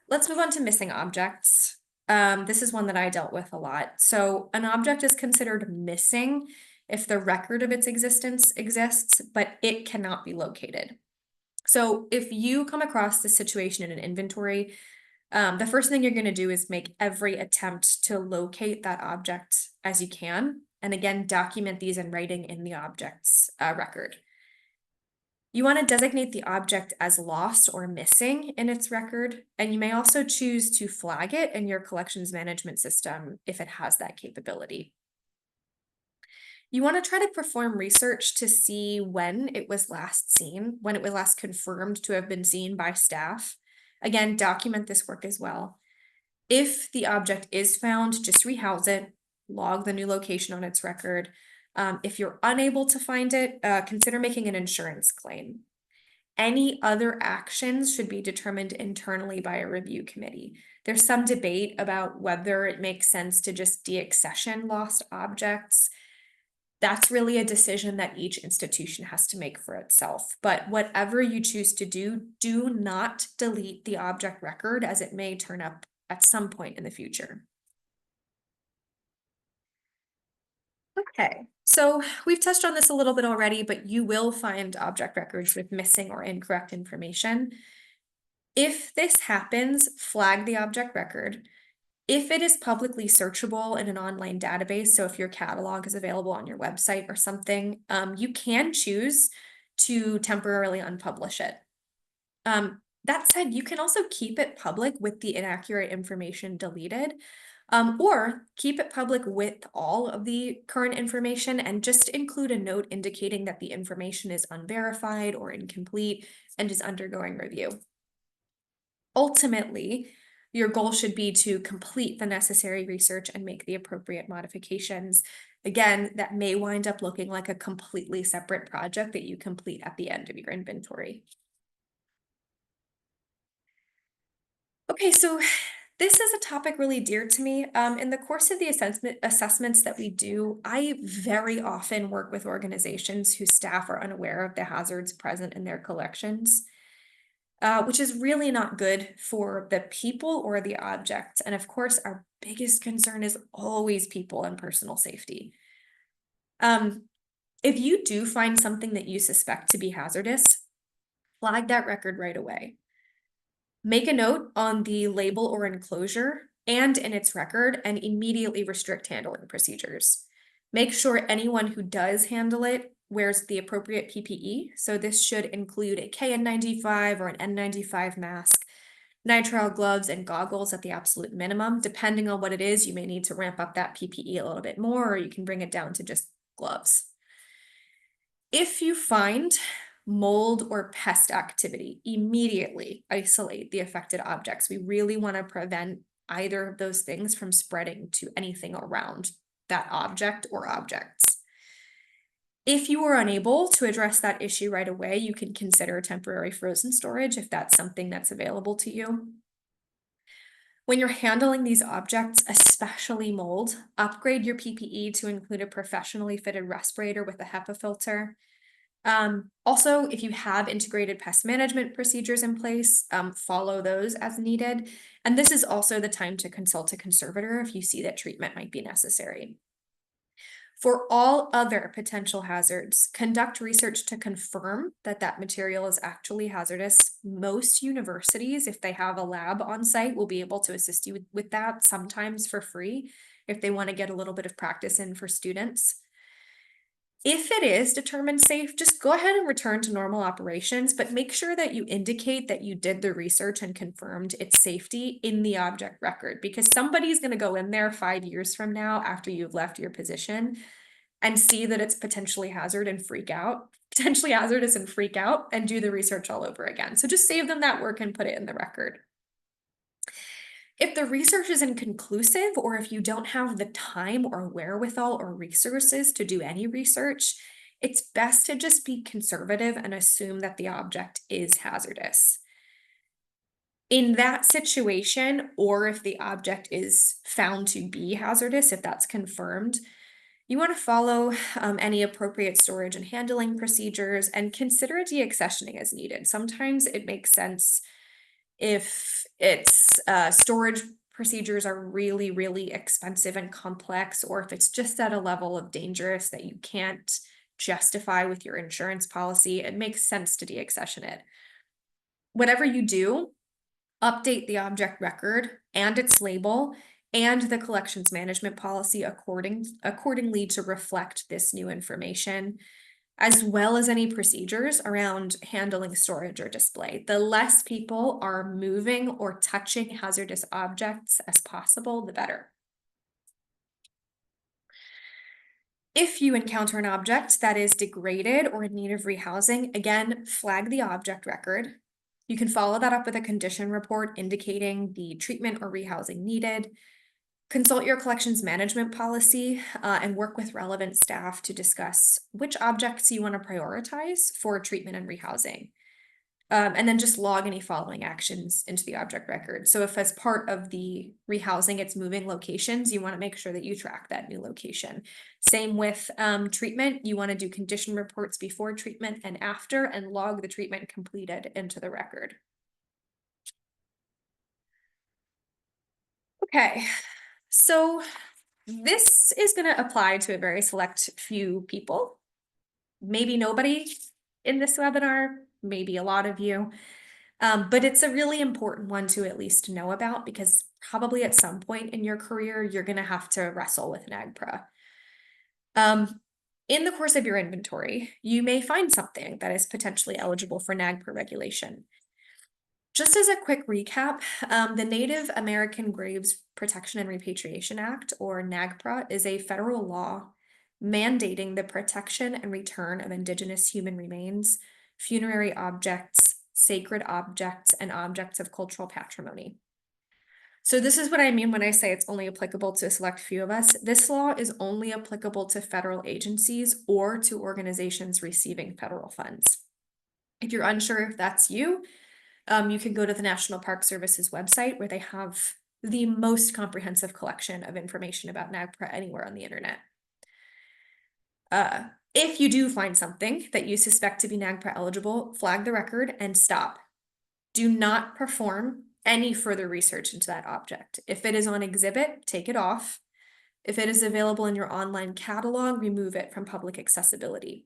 let's move on to missing objects. This is one that I dealt with a lot. So an object is considered missing if the record of its existence exists, but it cannot be located. So if you come across this situation in an inventory, the first thing you're going to do is make every attempt to locate that object as you can. And again, document these in writing in the object's record. You want to designate the object as lost or missing in its record, and you may also choose to flag it in your collections management system if it has that capability. You want to try to perform research to see when it was last seen, when it was last confirmed to have been seen by staff. Again, document this work as well. If the object is found, just rehouse it, log the new location on its record. If you're unable to find it, consider making an insurance claim. Any other actions should be determined internally by a review committee. There's some debate about whether it makes sense to just deaccession lost objects. That's really a decision that each institution has to make for itself. But whatever you choose to do, do not delete the object record as it may turn up at some point in the future. Okay, so we've touched on this a little bit already, but you will find object records with missing or incorrect information. If this happens, flag the object record. If it is publicly searchable in an online database, so if your catalog is available on your website or something, you can choose to temporarily unpublish it. That said, you can also keep it public with the inaccurate information deleted, or keep it public with all of the current information and just include a note indicating that the information is unverified or incomplete and is undergoing review. Ultimately, your goal should be to complete the necessary research and make the appropriate modifications. Again, that may wind up looking like a completely separate project that you complete at the end of your inventory. Okay, so this is a topic really dear to me. In the course of the assessments that we do, I very often work with organizations whose staff are unaware of the hazards present in their collections, which is really not good for the people or the objects. And of course, our biggest concern is always people and personal safety. If you do find something that you suspect to be hazardous, flag that record right away. Make a note on the label or enclosure and in its record and immediately restrict handling procedures. Make sure anyone who does handle it wears the appropriate PPE. So this should include a KN95 or an N95 mask, nitrile gloves, and goggles at the absolute minimum. Depending on what it is, you may need to ramp up that PPE a little bit more, or you can bring it down to just gloves. If you find mold or pest activity, immediately isolate the affected objects. We really want to prevent either of those things from spreading to anything around that object or objects. If you are unable to address that issue right away, you can consider temporary frozen storage if that's something that's available to you. When you're handling these objects, especially mold, upgrade your PPE to include a professionally fitted respirator with a HEPA filter. Also, if you have integrated pest management procedures in place, follow those as needed. And this is also the time to consult a conservator if you see that treatment might be necessary. For all other potential hazards, conduct research to confirm that that material is actually hazardous. Most universities, if they have a lab on site, will be able to assist you with that, sometimes for free, if they want to get a little bit of practice in for students. If it is determined safe, just go ahead and return to normal operations, but make sure that you indicate that you did the research and confirmed its safety in the object record, because somebody's going to go in there 5 years from now after you've left your position and see that it's potentially hazardous and freak out and do the research all over again. So just save them that work and put it in the record. If the research is inconclusive, or if you don't have the time or wherewithal or resources to do any research, it's best to just be conservative and assume that the object is hazardous. In that situation, or if the object is found to be hazardous, if that's confirmed, you want to follow any appropriate storage and handling procedures and consider deaccessioning as needed. Sometimes it makes sense if it's storage procedures are really, really expensive and complex, or if it's just at a level of dangerous that you can't justify with your insurance policy, it makes sense to deaccession it. Whatever you do, update the object record and its label and the collections management policy accordingly to reflect this new information, as well as any procedures around handling storage or display. The less people are moving or touching hazardous objects as possible, the better. If you encounter an object that is degraded or in need of rehousing, again, flag the object record. You can follow that up with a condition report indicating the treatment or rehousing needed. Consult your collections management policy and work with relevant staff to discuss which objects you want to prioritize for treatment and rehousing. And then just log any following actions into the object record. So if as part of the rehousing, it's moving locations, you want to make sure that you track that new location. Same with treatment. You want to do condition reports before treatment and after, and log the treatment completed into the record. Okay, so this is going to apply to a very select few people. Maybe nobody in this webinar, maybe a lot of you. But it's a really important one to at least know about, because probably at some point in your career, you're going to have to wrestle with NAGPRA. In the course of your inventory, you may find something that is potentially eligible for NAGPRA regulation. Just as a quick recap, the Native American Graves Protection and Repatriation Act, or NAGPRA, is a federal law mandating the protection and return of Indigenous human remains, funerary objects, sacred objects, and objects of cultural patrimony. So this is what I mean when I say it's only applicable to a select few of us. This law is only applicable to federal agencies or to organizations receiving federal funds. If you're unsure if that's you, you can go to the National Park Service's website where they have the most comprehensive collection of information about NAGPRA anywhere on the internet. If you do find something that you suspect to be NAGPRA eligible, flag the record and stop. Do not perform any further research into that object. If it is on exhibit, take it off. If it is available in your online catalog, remove it from public accessibility.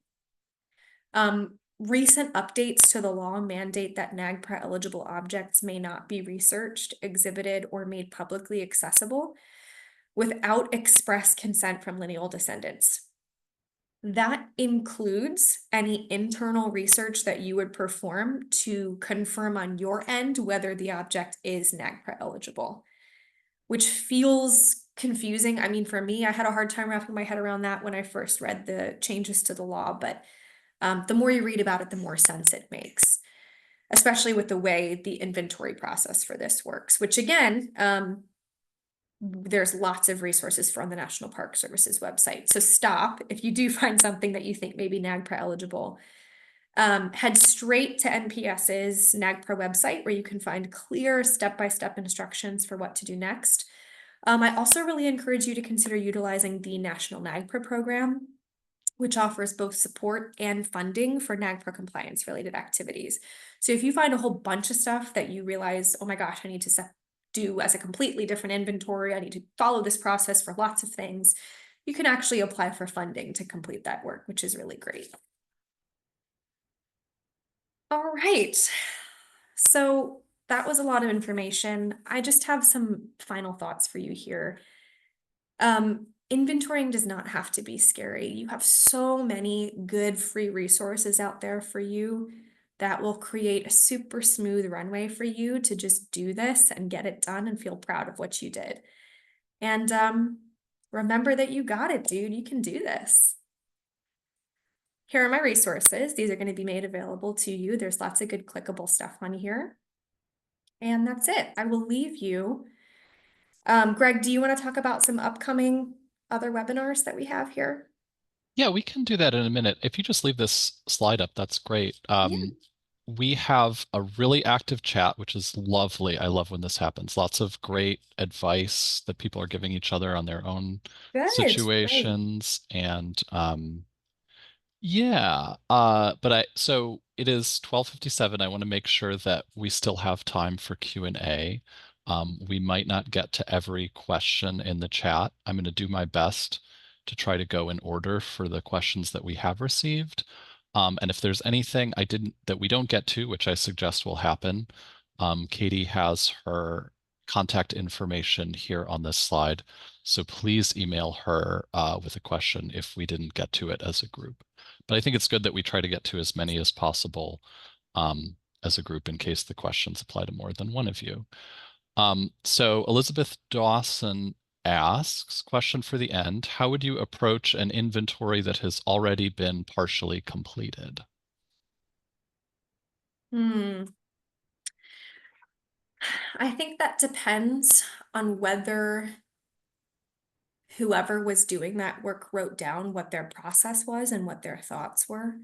Recent updates to the law mandate that NAGPRA eligible objects may not be researched, exhibited, or made publicly accessible without express consent from lineal descendants. That includes any internal research that you would perform to confirm on your end whether the object is NAGPRA eligible, which feels confusing. I mean, for me, I had a hard time wrapping my head around that when I first read the changes to the law, but the more you read about it, the more sense it makes, especially with the way the inventory process for this works, which again, there's lots of resources for on the National Park Service's website. So stop if you do find something that you think may be NAGPRA eligible. Head straight to NPS's NAGPRA website where you can find clear step-by-step instructions for what to do next. I also really encourage you to consider utilizing the National NAGPRA program, which offers both support and funding for NAGPRA compliance related activities. So if you find a whole bunch of stuff that you realize, oh my gosh, I need to do as a completely different inventory, I need to follow this process for lots of things, you can actually apply for funding to complete that work, which is really great. All right, so that was a lot of information. I just have some final thoughts for you here. Inventorying does not have to be scary. You have so many good free resources out there for you that will create a super smooth runway for you to just do this and get it done and feel proud of what you did. And remember that you got it, dude. You can do this. Here are my resources. These are going to be made available to you. There's lots of good clickable stuff on here. And that's it. I will leave you. Greg, do you want to talk about some upcoming other webinars that we have here? Yeah, we can do that in a minute. If you just leave this slide up, that's great. Yeah. We have a really active chat, which is lovely. I love when this happens. Lots of great advice that people are giving each other on their own Good, great. situations. And yeah, so it is 12:57. I want to make sure that we still have time for Q&A. We might not get to every question in the chat. I'm going to do my best to try to go in order for the questions that we have received. And if there's anything that we don't get to, which I suggest will happen, Katie has her contact information here on this slide. So please email her with a question if we didn't get to it as a group. But I think it's good that we try to get to as many as possible as a group in case the questions apply to more than one of you. So Elizabeth Dawson asks, question for the end, how would you approach an inventory that has already been partially completed? I think that depends on whether whoever was doing that work wrote down what their process was and what their thoughts were.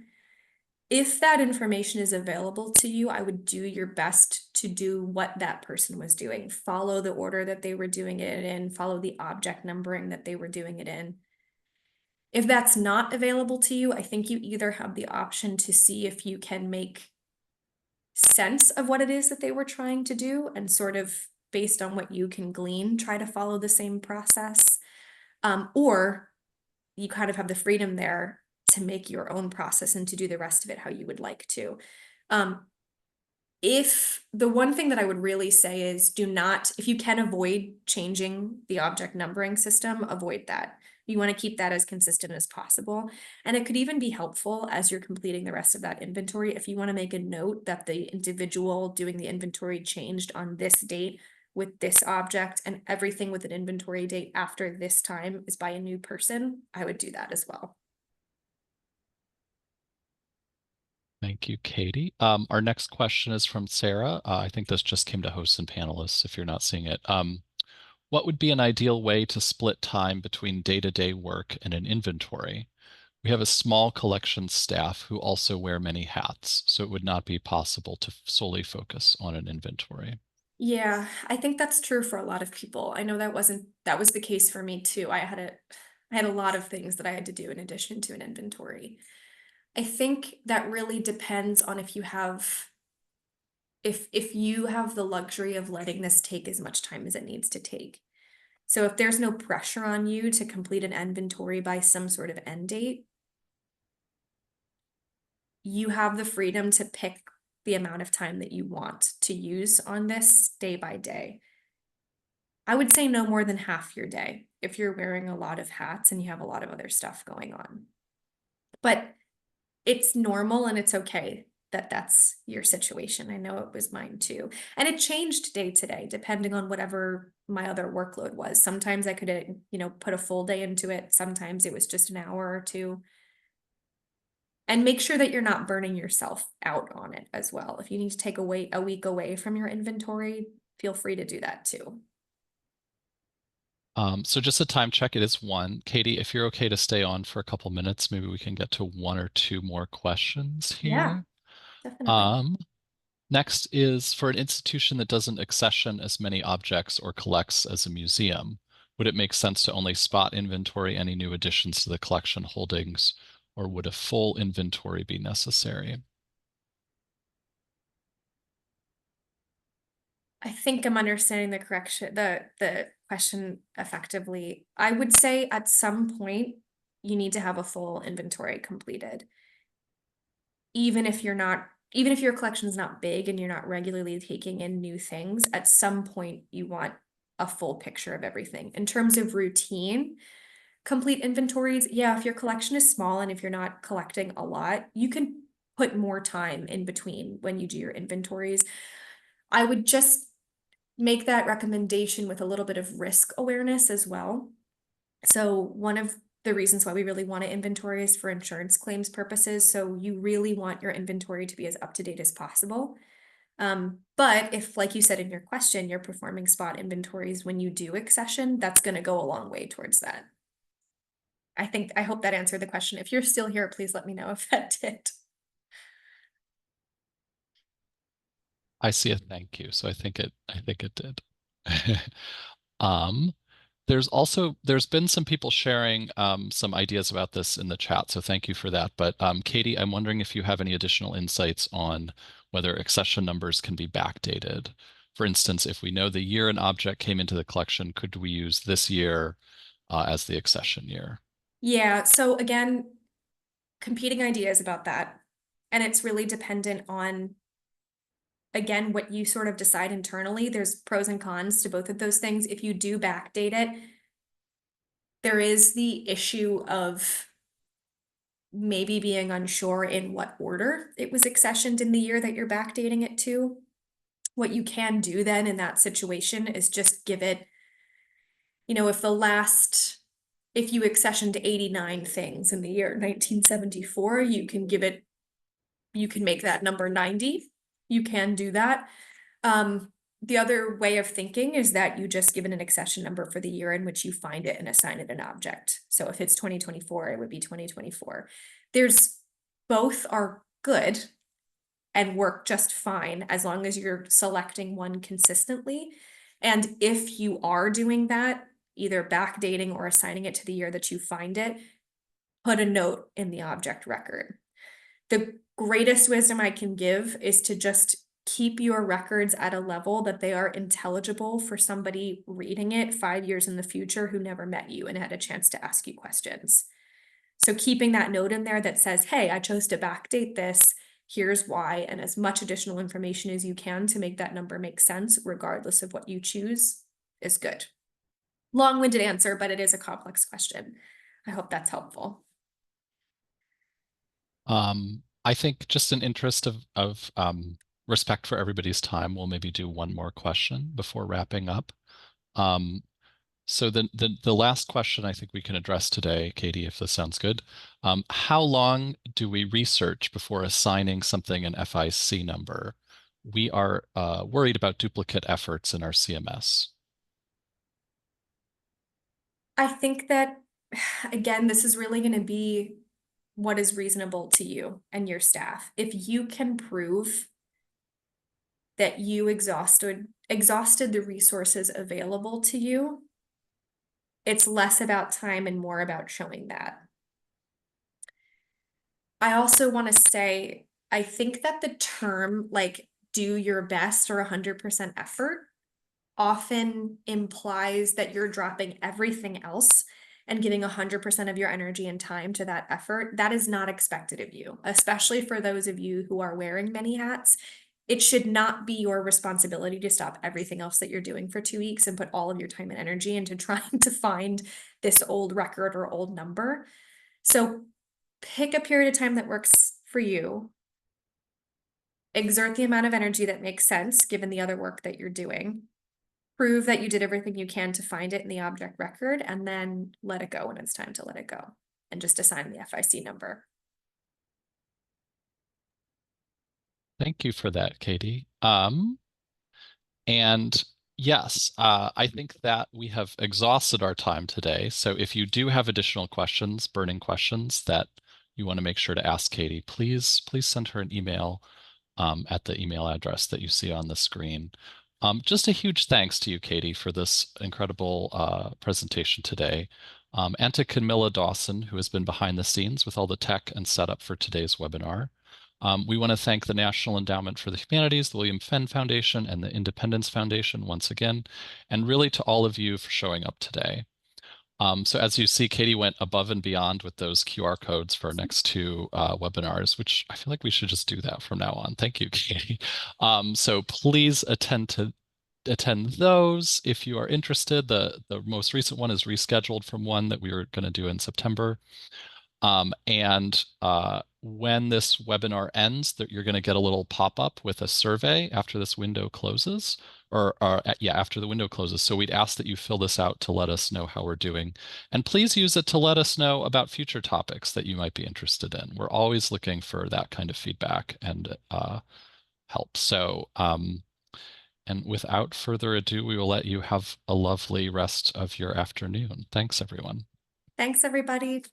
If that information is available to you, I would do your best to do what that person was doing. Follow the order that they were doing it in, follow the object numbering that they were doing it in. If that's not available to you, I think you either have the option to see if you can make sense of what it is that they were trying to do and sort of based on what you can glean, try to follow the same process. Or you kind of have the freedom there to make your own process and to do the rest of it how you would like to. If the one thing that I would really say is do not, if you can avoid changing the object numbering system, avoid that. You want to keep that as consistent as possible. And it could even be helpful as you're completing the rest of that inventory if you want to make a note that the individual doing the inventory changed on this date with this object and everything with an inventory date after this time is by a new person. I would do that as well. Thank you, Katie. Our next question is from Sarah. I think this just came to hosts and panelists if you're not seeing it. What would be an ideal way to split time between day-to-day work and an inventory? We have a small collection staff who also wear many hats, so it would not be possible to solely focus on an inventory. Yeah, I think that's true for a lot of people. I know that was the case for me too. I had a lot of things that I had to do in addition to an inventory. I think that really depends on if you have the luxury of letting this take as much time as it needs to take. So if there's no pressure on you to complete an inventory by some sort of end date, you have the freedom to pick the amount of time that you want to use on this day by day. I would say no more than half your day if you're wearing a lot of hats and you have a lot of other stuff going on. But it's normal and it's okay that that's your situation. I know it was mine too. And it changed day to day depending on whatever my other workload was. Sometimes I could, put a full day into it. Sometimes it was just an hour or two. And make sure that you're not burning yourself out on it as well. If you need to take a week away from your inventory, feel free to do that too. So just a time check, it is 1. Katie, if you're okay to stay on for a couple minutes, maybe we can get to 1 or 2 more questions Yeah, here. definitely. Um, Next is for an institution that doesn't accession as many objects or collects as a museum, would it make sense to only spot inventory any new additions to the collection holdings, or would a full inventory be necessary? I think I'm understanding the question effectively. I would say at some point you need to have a full inventory completed. Even if your collection is not big and you're not regularly taking in new things, at some point you want a full picture of everything. In terms of routine, complete inventories, yeah, if your collection is small and if you're not collecting a lot, you can put more time in between when you do your inventories. I would just make that recommendation with a little bit of risk awareness as well. So one of the reasons why we really want to inventory is for insurance claims purposes. So you really want your inventory to be as up to date as possible. But if, like you said in your question, you're performing spot inventories when you do accession, that's going to go a long way towards that. I hope that answered the question. If you're still here, please let me know if that did. I see a thank you, so I think it did. Um, there's been some people sharing some ideas about this in the chat, so thank you for that. But Katie, I'm wondering if you have any additional insights on whether accession numbers can be backdated. For instance, if we know the year an object came into the collection, could we use this year as the accession year? Yeah, so again, competing ideas about that. And it's really dependent on, again, what you sort of decide internally. There's pros and cons to both of those things. If you do backdate it, there is the issue of maybe being unsure in what order it was accessioned in the year that you're backdating it to. What you can do then in that situation is just give it, if you accessioned 89 things in the year 1974, you can make that number 90. You can do that. The other way of thinking is that you just give it an accession number for the year in which you find it and assign it an object. So if it's 2024, it would be 2024. Both are good and work just fine as long as you're selecting one consistently. And if you are doing that, either backdating or assigning it to the year that you find it, put a note in the object record. The greatest wisdom I can give is to just keep your records at a level that they are intelligible for somebody reading it 5 years in the future who never met you and had a chance to ask you questions. So keeping that note in there that says, hey, I chose to backdate this, here's why, and as much additional information as you can to make that number make sense, regardless of what you choose, is good. Long-winded answer, but it is a complex question. I hope that's helpful. I think just in interest of respect for everybody's time, we'll maybe do 1 more question before wrapping up. Um, So the last question I think we can address today, Katie, if this sounds good. How long do we research before assigning something an FIC number? We are worried about duplicate efforts in our CMS. I think that, again, this is really going to be what is reasonable to you and your staff. If you can prove that you exhausted the resources available to you, it's less about time and more about showing that. I also want to say, I think that the term like do your best or 100% effort often implies that you're dropping everything else and giving 100% of your energy and time to that effort. That is not expected of you, especially for those of you who are wearing many hats. It should not be your responsibility to stop everything else that you're doing for 2 weeks and put all of your time and energy into trying to find this old record or old number. So pick a period of time that works for you. Exert the amount of energy that makes sense given the other work that you're doing. Prove that you did everything you can to find it in the object record, and then let it go when it's time to let it go, and just assign the FIC number. Thank you for that, Katie. And yes, I think that we have exhausted our time today. So if you do have additional questions, burning questions that you want to make sure to ask Katie, please send her an email at the email address that you see on the screen. Just a huge thanks to you, Katie, for this incredible presentation today. And to Camilla Dawson, who has been behind the scenes with all the tech and setup for today's webinar. We want to thank the National Endowment for the Humanities, the William Fenn Foundation, and the Independence Foundation once again, and really to all of you for showing up today. So as you see, Katie went above and beyond with those QR codes for our next two webinars, which I feel like we should just do that from now on. Thank you, Katie. So please attend those if you are interested. The most recent one is rescheduled from one that we were going to do in September. And when this webinar ends, that you're going to get a little pop-up with a survey after this window closes, or yeah, after the window closes. So we'd ask that you fill this out to let us know how we're doing. And please use it to let us know about future topics that you might be interested in. We're always looking for that kind of feedback and help. So, and without further ado, we will let you have a lovely rest of your afternoon. Thanks, everyone. Thanks, everybody.